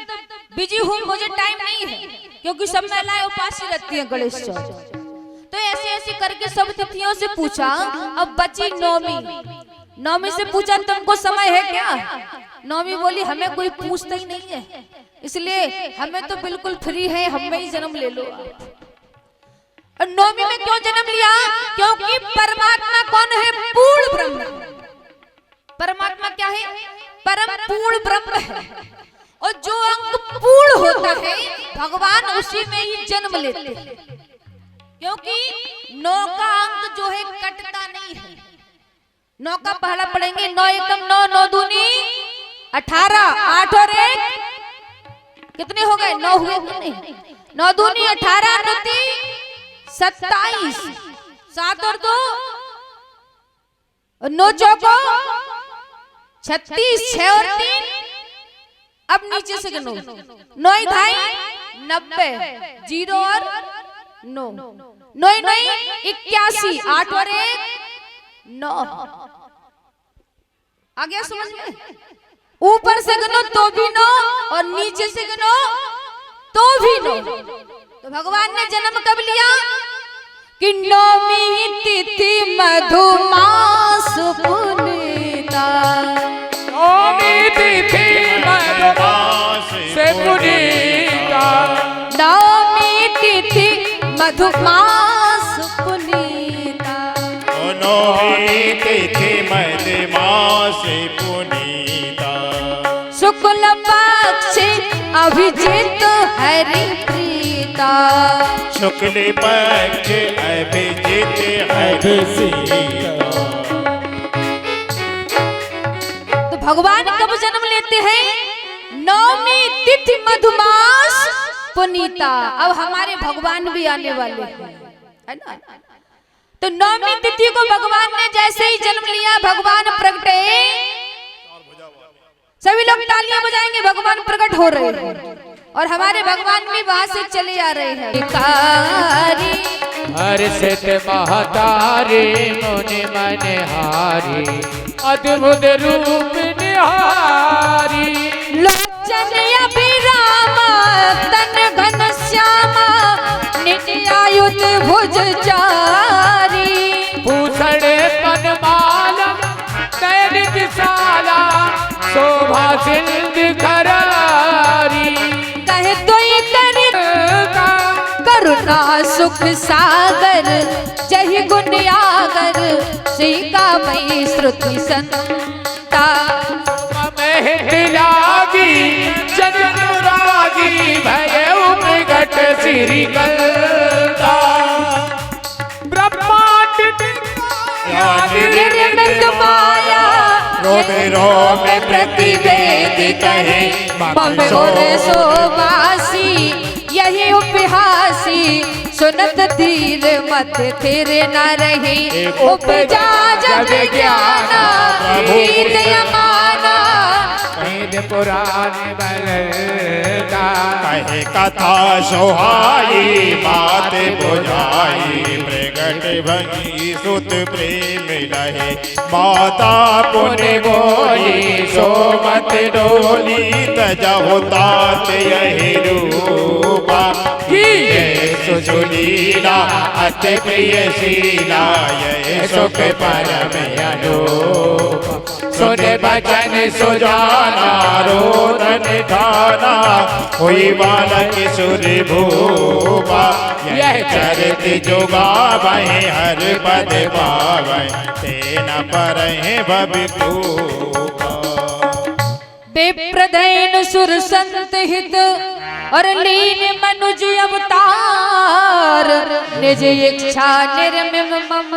बिजी हूँ, मुझे टाइम नहीं है, क्योंकि सब महिलाएं उपास रहती हैं गणेश चौथ। तो ऐसे ऐसे करके सब तिथियों से पूछा। अब बची नौमी। नौमी से पूछा तुमको समय है क्या? नौमी बोली हमें कोई पूछता ही नहीं है, इसलिए हमें तो बिल्कुल फ्री है, हमें ही जन्म ले लो। और नौमी में क्यों जन्म लिया? क्योंकि परमात्मा कौन है? पूर्ण ब्रह्म। परमात्मा क्या है? परम पूर्ण ब्रह्म है। और जो अंग पूर्ण होता है भगवान उसी में ही जन्म लेते हैं, क्योंकि 9 का अंक जो है कटता नहीं है। 9 का पहला पढ़ेंगे, 9 एकम 9, 9 दूनी 18, 8 और 1 कितने हो गए? 9 हुए कितने? 9 दूनी 18, 9 27, 7 और 2 9 चौको 36, 6 और 3 अब नीचे से गिनो, 9 ढाई 90, 0 और 9, 9 81, 8 और 1 9 आ गया समझ में? ऊपर से गिनो तो भी 9 और नीचे से गिनो तो भी 9। तो भगवान ने जन्म कब लिया? कि 9वीं तिथि मधुमास पुनीता, 9वीं तिथि मधुमास से पुनीता, 9वीं तिथि मधुमास पुनीता, 9वीं तिथि मधुमास पुनीता, शुक्ल पक्ष अभिजित हरि प्रीता, शुक्ल पक्ष अभिजित हरि सीता। तो भगवान कब जन्म लेते हैं? 9वीं तिथि मधुमास पुनीता। अब हमारे भगवान भी आने वाले हैं, है ना? तो 9वीं तिथि को भगवान ने जैसे ही जन्म लिया, भगवान प्रगटे, सभी लोग तालियां बजाएंगे, भगवान प्रकट हो रहे हैं और हमारे भगवान भी वहां से चले आ रहे हैं। हर्षित महतारी मुनि मनहारी, अद्भुत रूप निहारी, लोचन अभिराम तन घन श्यामा, नित्यायुध भुज चारी, भूषण पनमाला नयन विशाला, शोभा सिंध खरारी, कहे दोई कर करुणा सुख सागर, जहि गुण आगर, श्रीका मई श्रुति संता, महत लागी जन रागी, भय प्रगट श्री कलता, ब्रह्मांड निर्मित माया, रोमे रोमे प्रतिवेद कहे, मम और सोवासी, यही उपहासी, सुनत धीर मत थिर न रही, उपजा जग ज्ञाना, प्रीत अमाना, वेद पुराण बलता, कहे कथा सोहाई, बात बुझाई, प्रगट भंगी सुत प्रेम लहे, माता पुण्य बोली, सो मत डोली, तजहु तात यही रूपा, सुलीला अति प्रिय शीला, ये सुख परम अनूपा, सुन बचन सुजाना, रोदन ठाना, हुई बालक सुर भूपा, यह चरित जोगावहि, हर पद पावहि, तेन परहि भवितूपा। विप्रधैन सुर संत हित और लीन मनुज अवतार, निज इच्छा निर्मम मम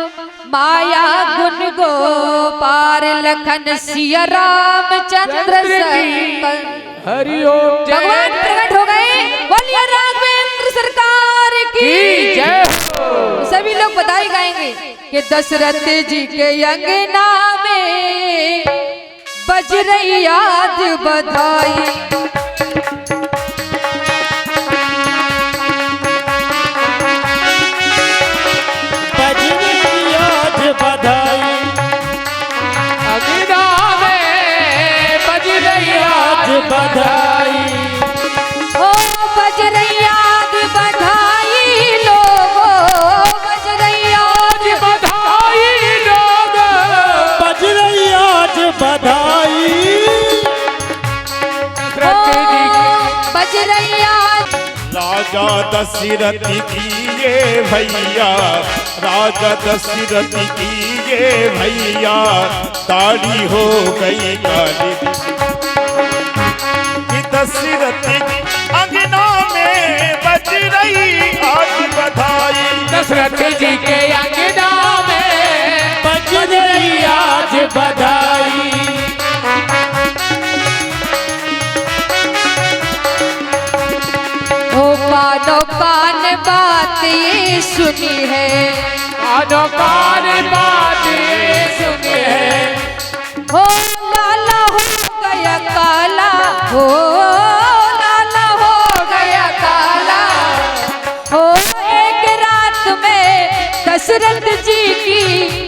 माया गुण गोपार, लखन सिया रामचंद्र संकर। हरि ओम। भगवान प्रकट हो गए, बोलिए राघवेंद्र सरकार की जय। सभी लोग बधाई गाएंगे कि दशरथ जी के अंगना में बज रही याद बधाई, बज रही याद बधाई, अंगना में बज रही याद बधाई, ओ बज रही याद बधाई लोगो, बज रही याद बधाई लोग, बज रही याद बधाई, बज रही याद। राजा दशरथ की ये भैया, राजा दशरथ की ये भैया, दाढ़ी हो गई काली, कि बात ये सुनी है, कानों कान बात ये सुनी है। हो लाला हो गया काला, हो लाला हो गया काला, हो एक रात में दशरथ जी की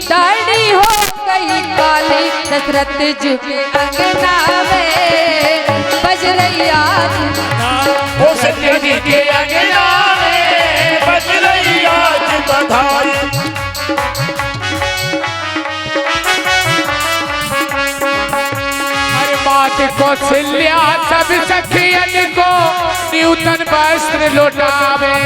दाढ़ी हो गई काली। दशरथ जी के अंगना में बज रही आज, वो सत्य जी के अंगना में बज रही आज बधाई। हर बात कौशल्या सब सखियन को न्यूतन वस्त्र लौटावे।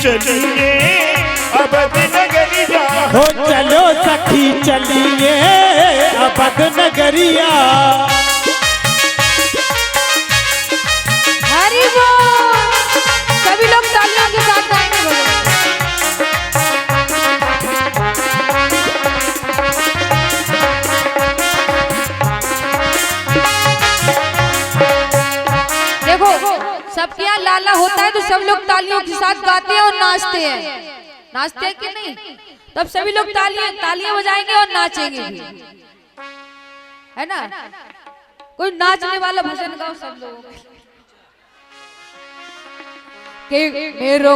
चलिए अवध नगरिया, हो चलो सखी चलिए अवध नगरिया। हरि बोल, सभी लोग तालियों के साथ गाएंगे बोलो। देखो सबके यहाँ लाला होता है तो सब लोग तालियों के साथ गाते हैं और नाचते हैं, नाचते हैं कि नहीं? तब सभी लोग तालियां बजाएंगे और नाचेंगे भी, है ना? कोई नाचने वाला भजन गाओ सब लोग। कि मेरो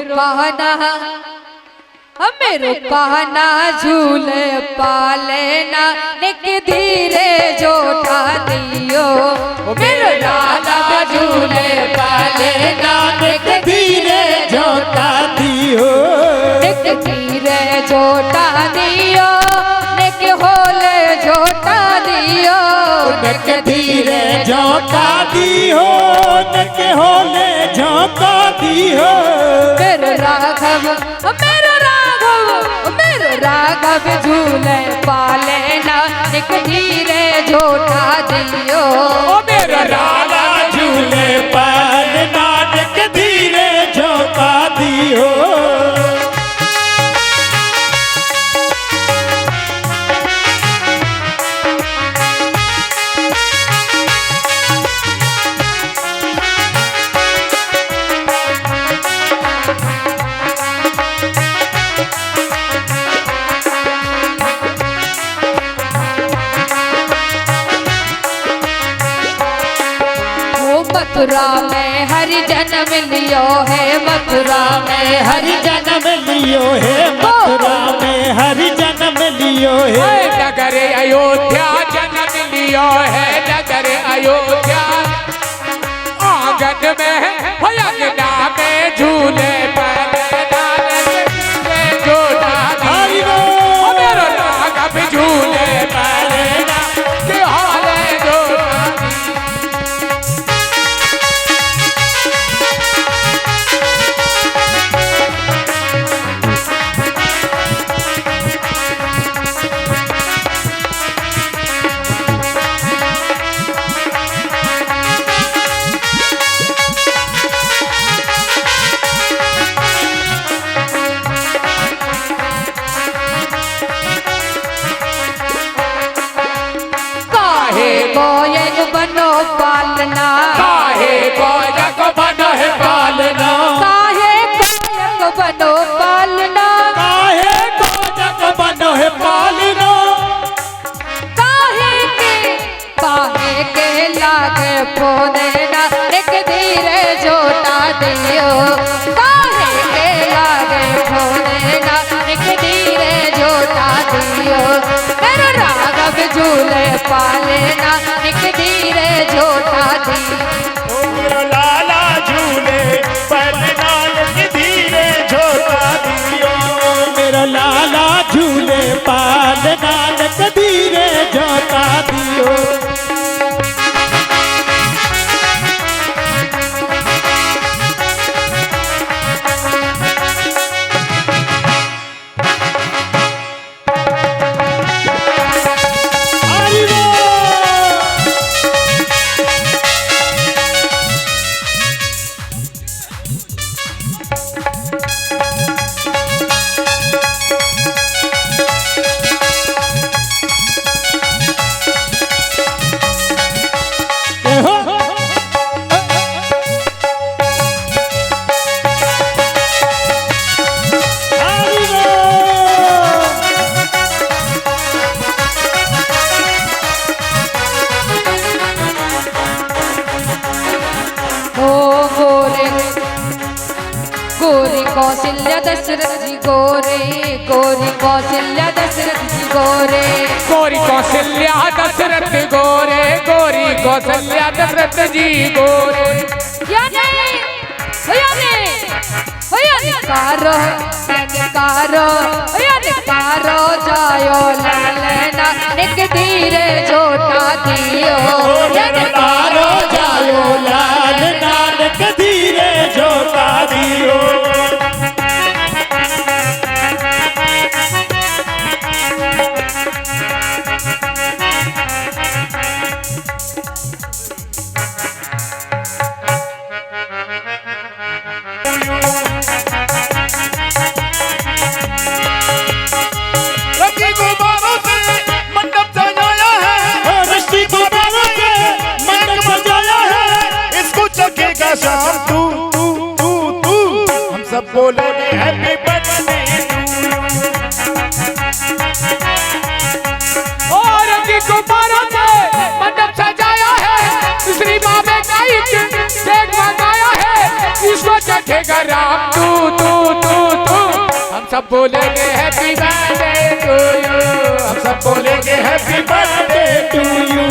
कहना झूले पालेना, निक धीरे जोटा दियो। मेरो लाला झूले पालेना, निक धीरे जोटा दियो, निक धीरे जोटा दियो, निक होले जोटा दियो, नक धीरे जोटा दियो, नक होले जोटा दियो। मेरो राघव, मेरो राघव, मेरो राघव झूले पालेना, निक धीरे जोटा दियो। ओ मेरा लाला झूले पालना, नक धीरे जोटा दियो। मथुरा में हरि जन्म लियो है, मथुरा में हरि जन्म लियो है, मथुरा में हरि जन्म लियो है। नगर अयोध्या जन्म लियो है, नगर अयोध्या। आंगन में अंगना में झूले जोड़ा दियो। मेरा राघव झूले पालेना, के हाले जोड़ा बनो पालना, काहे कोयक बनो है पालना, काहे कोयक बनो पालना, काहे कोयक बनो है पालना। काहे के लागे फोनेना, एक धीरे जोटा दियो। काहे के लागे फोनेना, एक धीरे जोटा दियो। मेरो राघव झूले पालेना, एक धीरे जोटा दियो। मेरो लाला झूले पालना, एक धीरे जोटा दियो। मेरा लाला झूले पालना, नक धीरे जोटा दियो। दशरथ जी गोरे, गोरी कौशल्या दशरथ जी गोरे, गोरी कौशल्या दशरथ गोरे, गोरी कौशल्या दशरथ जी गोरे। यानी कारो जायो लालना निक धीरे जोटा दियो, कारो जायो लाल नानक धीरे जोता दियो। रंगी गुब्बारों से मंडप सजाया है, रश्मि गुब्बारों से मंडप सजाया है, इसको चखेगा शाम तू तू तू तू, हम सब बोलेंगे हैप्पी बर्थडे और रंगी गुब्बारों से मंडप सजाया है, श्री बाबे का केक मंगाया है, इसको चखेगा राम तू तू तू तू, हम सब बोलेंगे हैप्पी बर्थडे टू यू, हम सब बोलेंगे हैप्पी बर्थडे टू यू।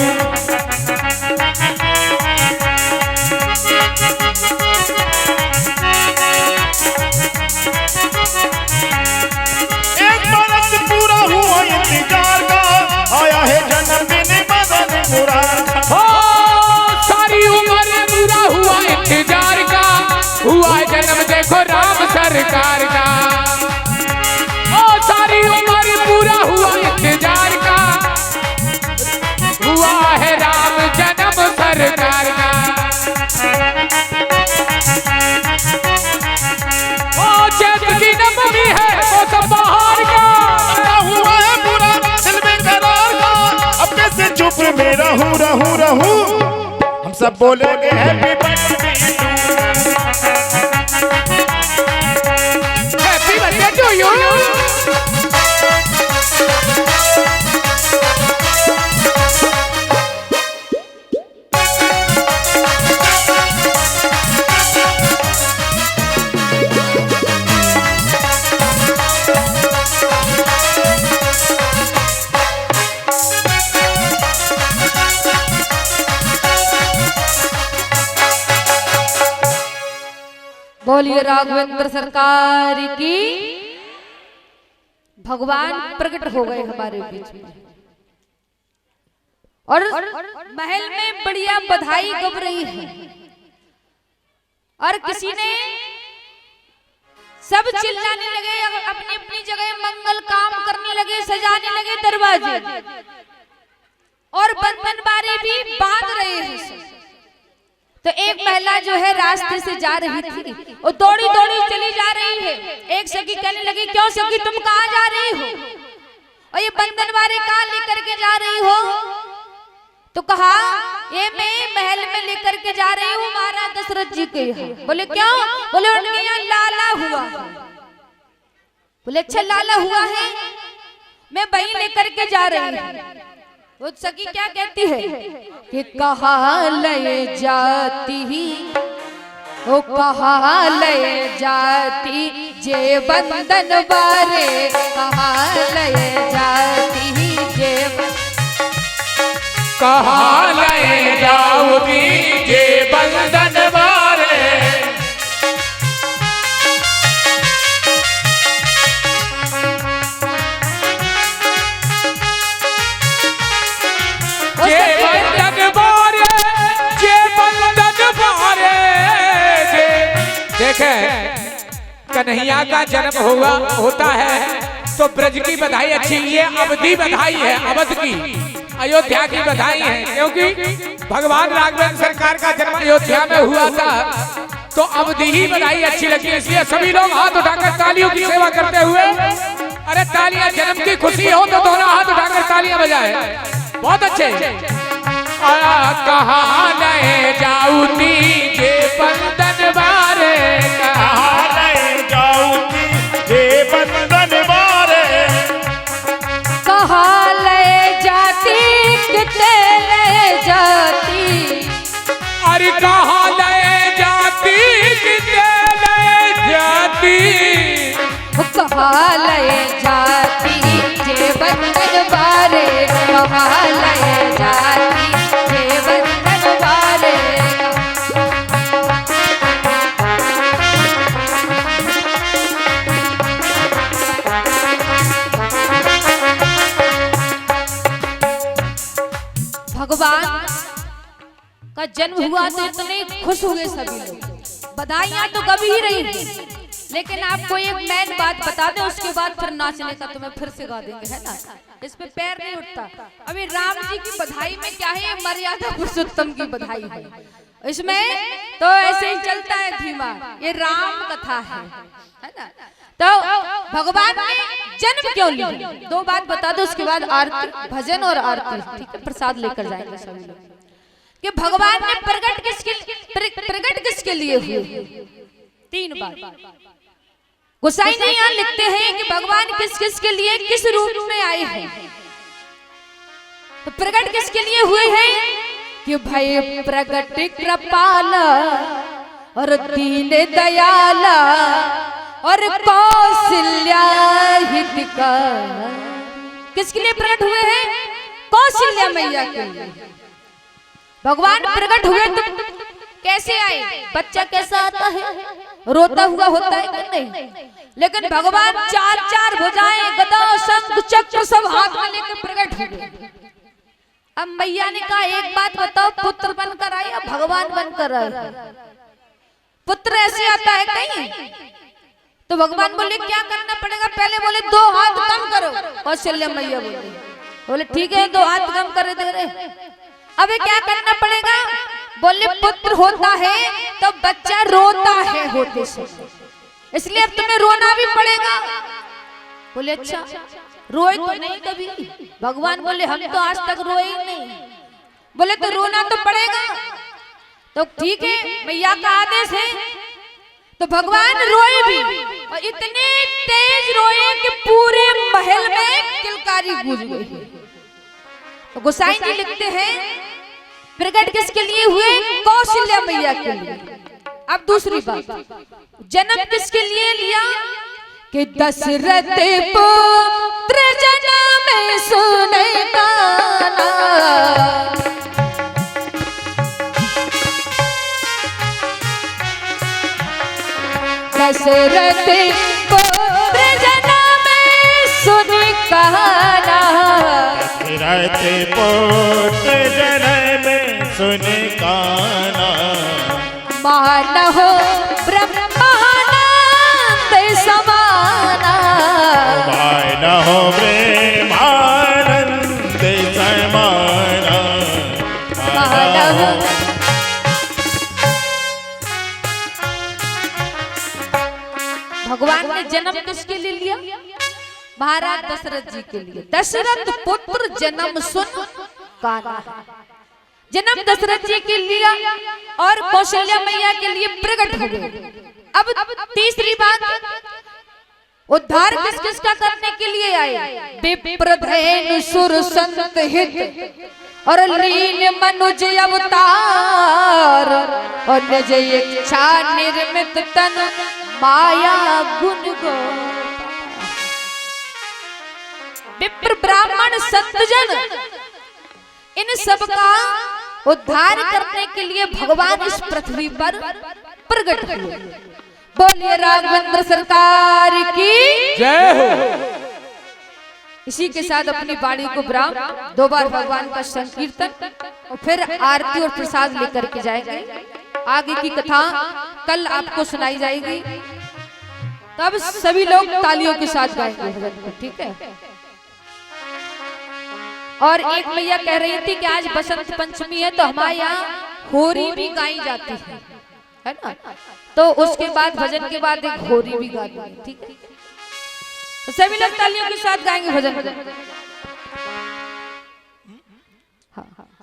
एक बरस पूरा हुआ इंतजार का, आया है जन्मदिन मदन मुराद का। हो सारी उम्र पूरा हुआ इंतजार का, हुआ जन्म देखो राम सरकार का। ओ सारी उम्र पूरा हुआ इंतजार का, हुआ है राम जन्म सरकार का। ओ चैत की नवमी है मौसम बहार का, आया हुआ है पूरा दिल में करार का, अब कैसे चुप में रहूं रहूं रहूं, हम सब बोलेंगे happy birthday happy birthday to you. बोलिए राघवेंद्र सरकार की। भगवान प्रकट हो गए हमारे बीच में और महल में बढ़िया बधाई गब रही है और किसी ने सब चिल्लाने लगे, अपनी अपनी जगह मंगल काम करने लगे, सजाने लगे दरवाजे और बंधन बारी भी बांध रहे हैं। तो एक महिला जो है रास्ते से जा रही थी, वो दौड़ी दौड़ी चली जा रही है। एक सखी कहने लगी, क्यों सखी तुम कहाँ जा रही हो और ये बंधन बारे कहाँ लेकर के जा रही हो? तो कहा, ये मैं महल में लेकर के जा रही हूँ महाराज दशरथ जी के यहाँ। बोले क्यों? बोले उनके यहाँ लाला हुआ है। बोले अच्छा लाला हुआ है, मैं वही लेकर के जा रही हूँ। वो सखी क्या कहती है कि कहाँ ले जाती, ओ कहाँ ले जाती जे बंधन बारे, कहाँ ले जाती जे कहाँ ले जाऊंगी जे बंधन बारे। जे बंधन बारे, जे बंधन बारे। देखे कन्हैया का जन्म होता है तो ब्रज की बधाई अच्छी, ये अवधि बधाई है, अवध की अयोध्या की बधाई है, क्योंकि भगवान राघवेंद्र सरकार का जन्म अयोध्या में हुआ था तो अवधि ही बधाई अच्छी लगी। इसलिए सभी लोग हाथ उठाकर तालियों की सेवा करते हुए, अरे तालियां जन्म की खुशी हो तो दोनों हाथ उठाकर तालियां बजाए, बहुत अच्छे। कहाँ ले जाऊंगी जे बंधन बारे, कहाँ ले जाऊंगी जे बंधन बारे। कहाँ ले जाती, कितने ले जाती, अरे कहाँ ले जाती, कितने ले जाती। कहालय जाती जे बंधन बारे कहालय जाती जे बंधन बारे। भगवान का जन्म हुआ तो इतने खुश हुए सभी लोग, बधाइयां तो कभी ही रही थी। लेकिन आपको एक मेन बात बता दें, उसके बाद फिर नाचने का तुम्हें फिर से गा देंगे, है ना, इस पे पैर नहीं उठता। अभी राम जी की बधाई में क्या है, मर्यादा पुरुषोत्तम की बधाई है, इसमें तो ऐसे ही चलता है धीमा, ये राम कथा है ना। तो भगवान ने जन्म क्यों लिया, दो बात बता दो, उसके बाद आरती, भजन और आरती, ठीक है, प्रसाद लेकर जाएंगे सभी लोग। कि भगवान ने प्रकट किसके लिए हुए, तीन बात गोसाई जी यहाँ लिखते हैं कि भगवान किस किस के लिए किस रूप में आए हैं। तो प्रकट किसके लिए हुए हैं कि भाई प्रकट कृपाला और दीन दयाला और कौशल्या हितकर, किसके लिए प्रकट हुए हैं, कौशल्या मैया के लिए। भगवान प्रकट हुए तो कैसे आए, बच्चा कैसा आता है, रोता हुआ होता है कि नहीं, लेकिन भगवान चार चार भुजाएं गदा शंख चक्र सब हाथ में लेकर प्रकट हुए। अब मैया ने कहा एक बात बताओ, पुत्र बनकर आए या भगवान बनकर आए, पुत्र ऐसे आता है कहीं। तो भगवान बोले क्या करना पड़ेगा, पहले बोले दो हाथ कम करो, कौशल्या मैया बोले ठीक है दो हाथ कम कर दे रहे। अबे क्या करना पड़ेगा, बोले पुत्र होता है तो बच्चा रोता है होते से, इसलिए अब तुम्हें रोना भी पड़ेगा। बोले अच्छा, रोए तो नहीं कभी, भगवान बोले हम तो आज तक रोए ही नहीं। बोले तो रोना तो पड़ेगा, तो ठीक है मैया का आदेश है। तो भगवान रोए भी, और इतने तेज रोए कि पूरे महल में किलकारी गूंज गई। तो गोसाई जी लिखते हैं प्रकट किसके लिए हुए, कौशल्या मैया के लिए। अब दूसरी बात, जन्म किसके लिए लिया कि दशरथ पुत्र जन्म सुने गाना, दशरथ पुत्र जन्म सुने गाना, दशरथ पुत्र जन्म सुने गाना, मानहो ब्रह्मानंद समाना, मानहो ब्रह्मानंद समाना, मानहो। भगवान ने जन्म किसके लिए लिया, महाराज दशरथ जी के लिए। दशरथ पुत्र जन्म सुन गाना, जन्म दशरथ जी के लिए और कौशल्या मैया के लिए प्रकट हो गए। अब तीसरी बात, उद्धार किस किस का करने के लिए आए, विप्रधेनु सुर संत हित और लीन मनुज अवतार, और निज इच्छा निर्मित तन माया गुण गो। विप्र ब्राह्मण संतजन इन सब का उद्धार करने के लिए भगवान इस पृथ्वी पर प्रकट हुए। बोलिए राघवेंद्र सरकार की जय हो। इसी के साथ अपनी वाणी को विराम, दो बार भगवान का संकीर्तन और फिर आरती और प्रसाद लेकर के जाएंगे। आगे की कथा कल आपको सुनाई जाएगी, तब सभी लोग तालियों के साथ गाएंगे भजन को, ठीक है। और एक मैया कह रही थी कि आज बसंत पंचमी है तो हमारे यहाँ होरी भी गाई जाती है ना, तो उसके बाद भजन के बाद एक होरी भी गाती है, ठीक है। तो सभी लोग तालियों के साथ गाएंगे भजन।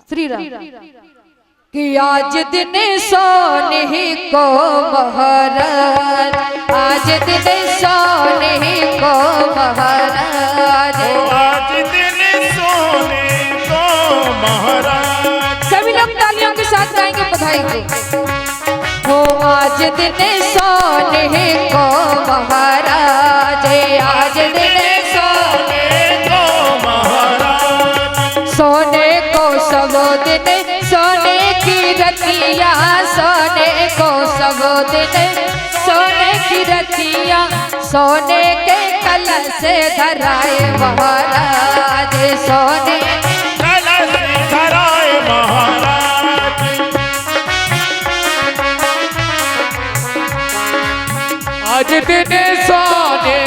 श्री राम कि आज दिन सोने को महाराज, आज दिन सोने को महाराज, आज दिन सोने को महाराज। सभी लोग तालियों के साथ गाएंगे बधाई को। हो आज दिन सोने को महाराज, आज दिन सोने को महाराज, सोने को सब दिन सोने की रतिया, सोने को सब दिन सोने की रतिया, सोने के कलश से धराए महाराज, सोने कलश धराए महाराज। आज दिन सोने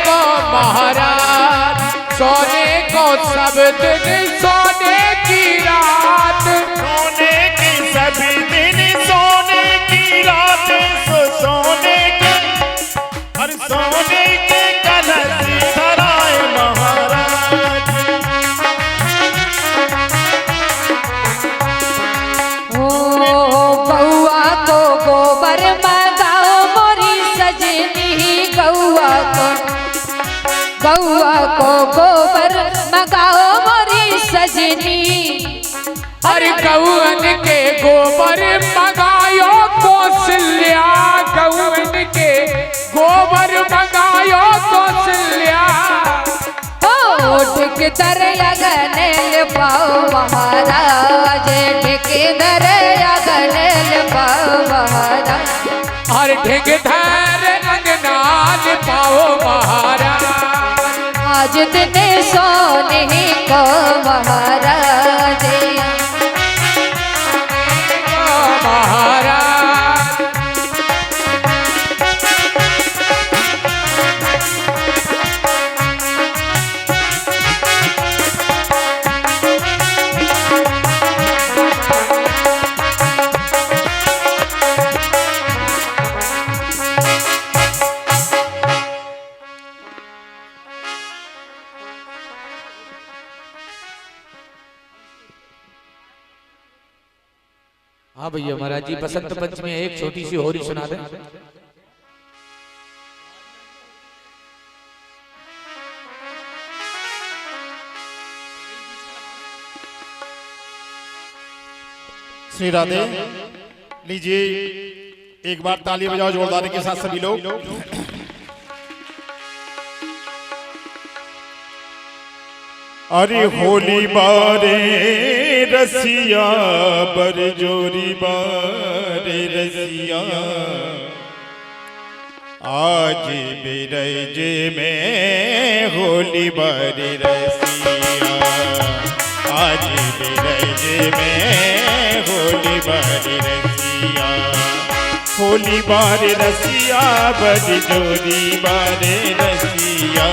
को महाराज, सोने को सब दिन सोने की रात, सोने की सभी दिन सोने की रात, सोने के हर सोने के कलश धराए महाराज। ओ गौआ को गोबर मंगाओ मोरी सजनी, गौआ को गोबर मंगाओ मोरी सजनी, हर गौवन के गोबर मंगायो कौशल्या, गौवन के गोबर मंगायो कौशल्या। ठिक दर पाओ महाराज, ठिक दर पाओ महाराज, और ढिग धर अंगनाल पाओ महाराज। आज दिन सोने को महाराज, महाराज हाँ भैया महाराज जी, बसंत पंचमी एक छोटी सी होरी सुना दें। श्री राधे, लीजिए एक बार ताली बजाओ जोरदार के साथ सभी लोग। अरे होली बारे रसिया बरजोरी बारे रसिया, आज बिरज में होली बारे रसिया, आज बिरज में होली बारे रसिया, होली बारे रसिया बरजोरी बारे रसिया,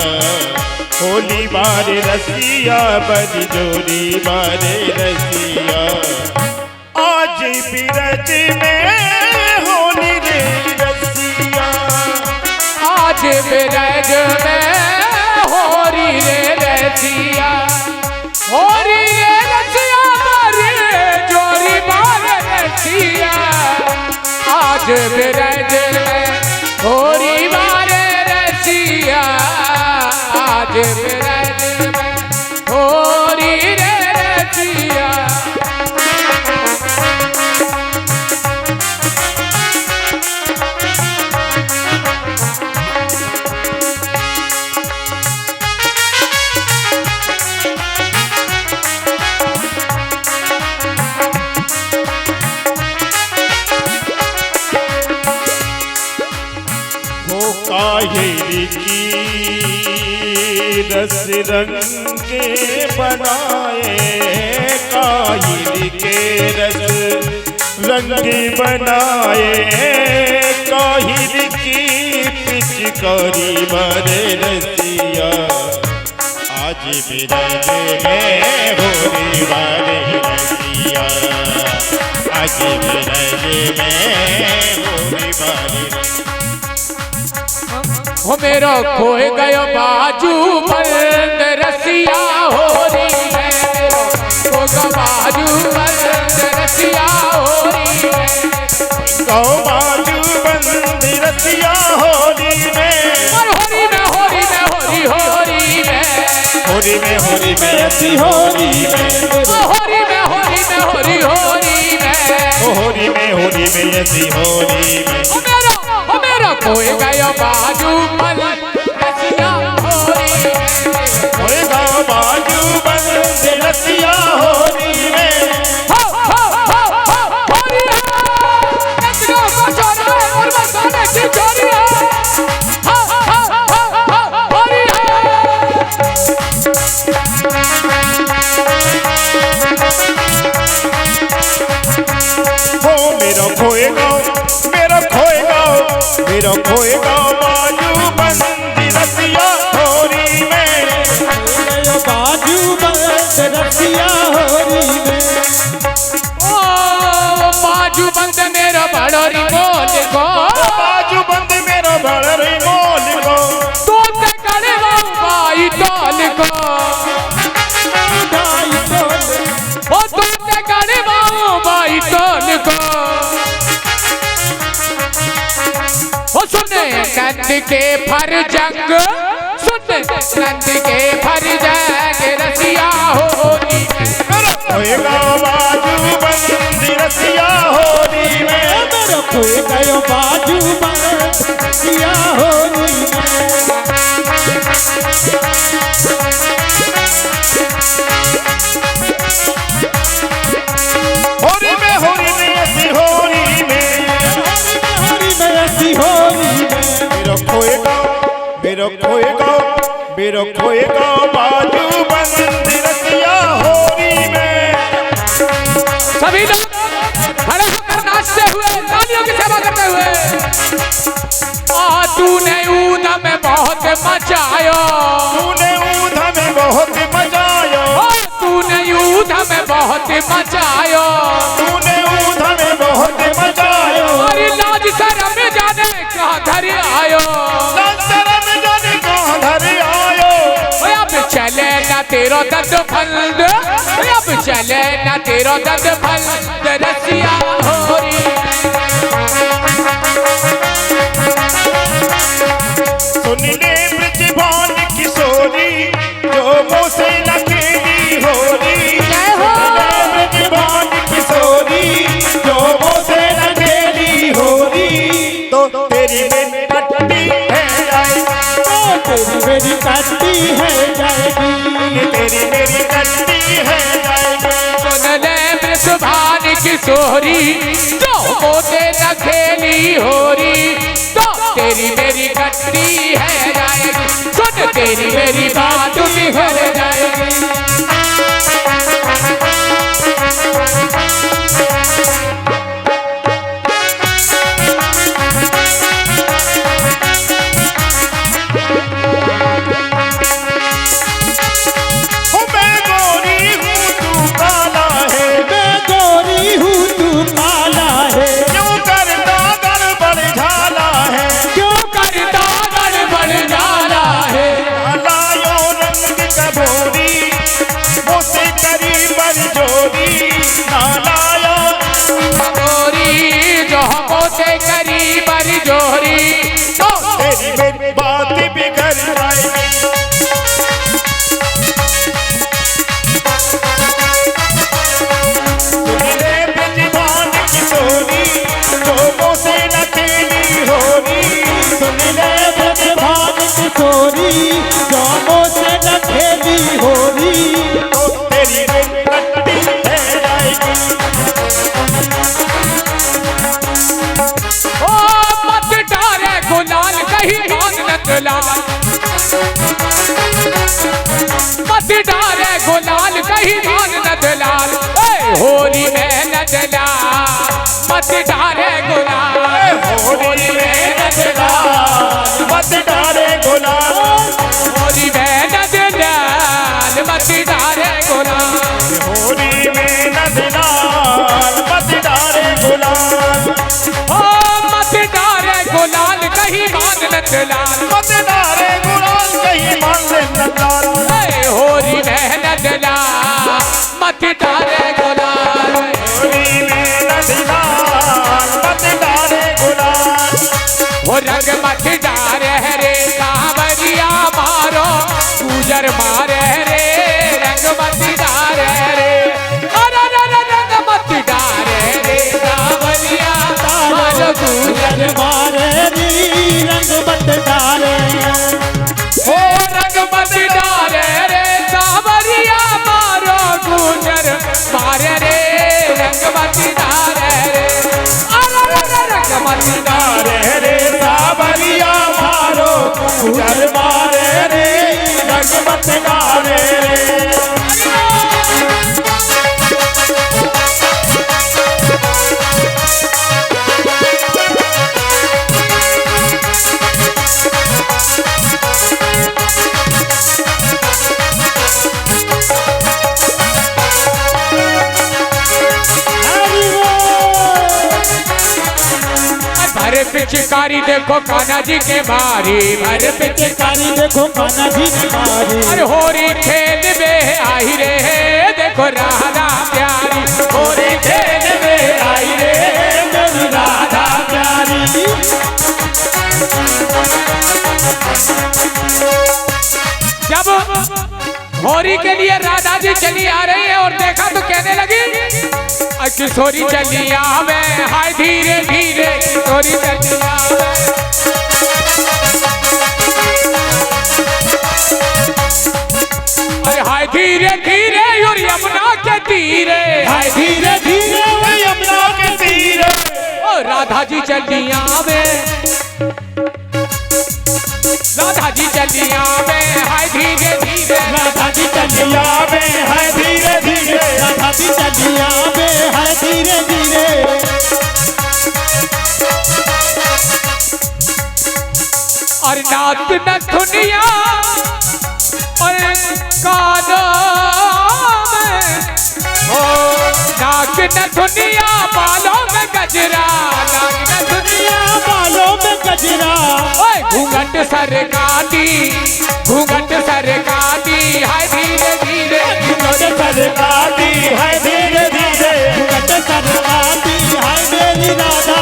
होली बारे रसिया बरजोरी बारे रसिया, आज बिरज में होली रे रसिया, आज बिरज में होरी रे रसिया, होरी रे रसिया बारे जोरी बारे रसिया, आज बिरज में होरी बारे रसिया, आज बिरज में होरी रे रसिया। काहेरी की रस रंगे बनाए, काहेरी के रस रंगे बनाए, काहेरी की पिचकारी बारे रसिया, आज बिरज में होली बारे रसिया, आज बिरज में होली बारे हो मेरो खोए गयो बाजू बंद रसिया होरी है, मेरा खो गयो बाजू बंद रसिया होरी है, गो बाजू बंद रसिया होली में, और होरी में होरी में होरी होरी में, होली में होली में ऐसी होली में, होरी में होरी में होरी होरी में, होली में ऐसी होली में ओ मेरा कोई गयो बाजू बल रसिया होली में होएगा बाजू बंद रसिया होली में होली है नचना को छोड़ा है और मसाले की चोरी है होली हो मेरा खोएगा बाजू बंद रसिया होली में बाजू बंद रसिया होली में ओ बाजू बंद मेरा बड़ोरी बोल को बाजू बंद मेरा बड़री मोल को तो ते करे बाई टोल को ढाई टोल ओ तो ते करे बाई टोल को ओ सुने नंद के फर जंग सुने नंद के फर जंग रसिया होली होएगा बाजू बंद रसिया होली में मेरा कोई गयो बाजू बंद रसिया होली में होली में ऐसी होली में होली में ऐसी होली में मेरा खोएगा बाजू बंद रसिया होली में सभी लोग खड़े होकर नाचते हुए तालियों की सेवा करते हुए तूने ऊना में बहुत मचायो तूने ऊधा में बहुत मचायो तूने ऊना में बहुत मचायो तूने ऊधा में बहुत मचायो और लाज शर्म जाने कहाँ धर आयो शर्म जाने कहाँ धर आयो अब चले ना तेरो दर्द फल अब चले ना तेरो दर्द फल रसिया होरी सुन ले ब्रजभान किशोरी जो मुँह से लखेली होली जय हो। ब्रजभान किशोरी जो मुँह से लखेली होली तो तेरी मेरी पट्टी है जाएगी तेरी मेरी कट्टी है जाएगी तेरी मेरी कट्टी है जाएगी सुन ले ब्रजभान किशोरी जो मोते न खेली होरी तो तेरी मेरी कट्टी है जाएगी सुन तेरी मेरी बात बिखर जाएगी हो मैं गोरी हूँ तू काला है मैं गोरी हूँ तू काला है क्यों करता गड़बड़ झाला है क्यों करता गड़बड़ जाला है लायो रंग कबोरी मुझसे करी बरजोरी ना लायो गोरी जो मोते करी बरी जोरी तो तेरी मेरी बात बिगड़ जाएगी सुनिए ब्रजभान किशोरी जो मुझसे न खेली होली सुन ले ब्रजभान किशोरी जामों से न खेली होली तो तेरी मेरी कट्टी है जाएगी ओ मत डारे गुलाल कहीं मान न चला मत डारे गुलाल कहीं मान न दलाल होली में न दला मत डारे गुलाल होली में न दलाल मत डारे गुलाल होली में न दलाल मत डारे गुलाल होली में न दलाल मत डारे गुलाल ओ मत डारे गुलाल कहीं मान न दलाल मत डारे गुलाल कहीं मान ले नदाल होली में न दला मत डारे गुलाल होली में न दलाल मत डारे गुलाल वो रंग मत डारे रे कांवरिया मारो गुजर मारे रे रंग मत डारे रे अरे रंग मत डारे रे मत गावे भरे पिचकारी देखो कान्हा जी के मारी, भरे पिचकारी देखो कान्हा जी की मारी। अरे होरी खेल में आई रे देखो राधा प्यारी, होरी खेल में आई रे मेरी राधा प्यारी। जब होरी के लिए राधा जी चली आ रही है और देखा तो कहने लगी किशोरी चली आवे, हाय धीरे धीरे किशोरी चली आवे। अरे हाय धीरे धीरे और यमुना के तीरे, हाय धीरे धीरे यमुना के तीरे। ओ राधा जी चली आवे, राधा जी चली आवे, हाय धीरे धीरे, राधा जी चली आवे, हाय धीरे धीरे, राधा जी चली आवे, हाय धीरे धीरे। और नाच न दुनिया और कानों में, ओ नाक न दुनिया बालों में गजरा, नाक न दुनिया बालों में गजरा। ओए घूंघट सरकाती, घूंघट सरकाती, हाय धीरे धीरे, घूंघट सरकाती, हाय धीरे धीरे, घूंघट सरकाती, हाय मेरी राधा।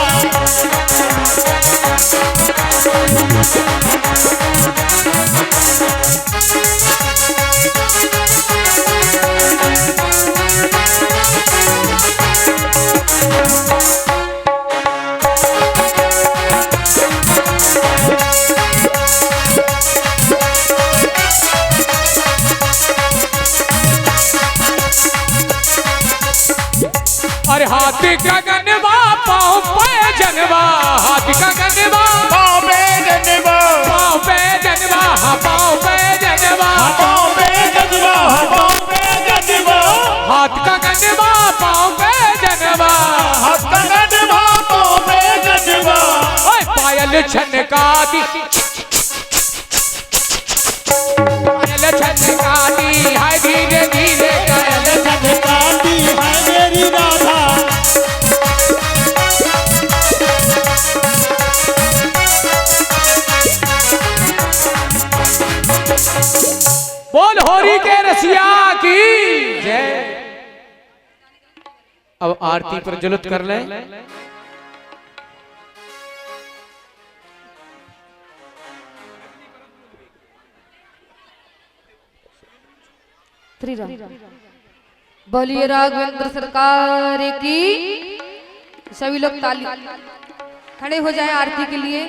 और हाथ गगनवा पाँव पे जनवा, हाथ गगनवा पाँव पे जनवा, पाँव पे जनवा, पाँव पे जनवा, पाँव पे गजवा, पाँव पे गजवा। हाथ गगनवा पाँव पे जनवा, हाथ का गजवा, पाँव पे गजवा। ओए पायल छनकाती, पायल छनकाती, हाय धीरे धीरे, पायल छनकाती, हाय मेरी राधा। बोल होरी के रसिया की जय। अब आरती प्रज्वलित कर ले। बोलिए राघवेंद्र सरकार की। सभी लोग ताली खड़े हो जाएं आरती के लिए।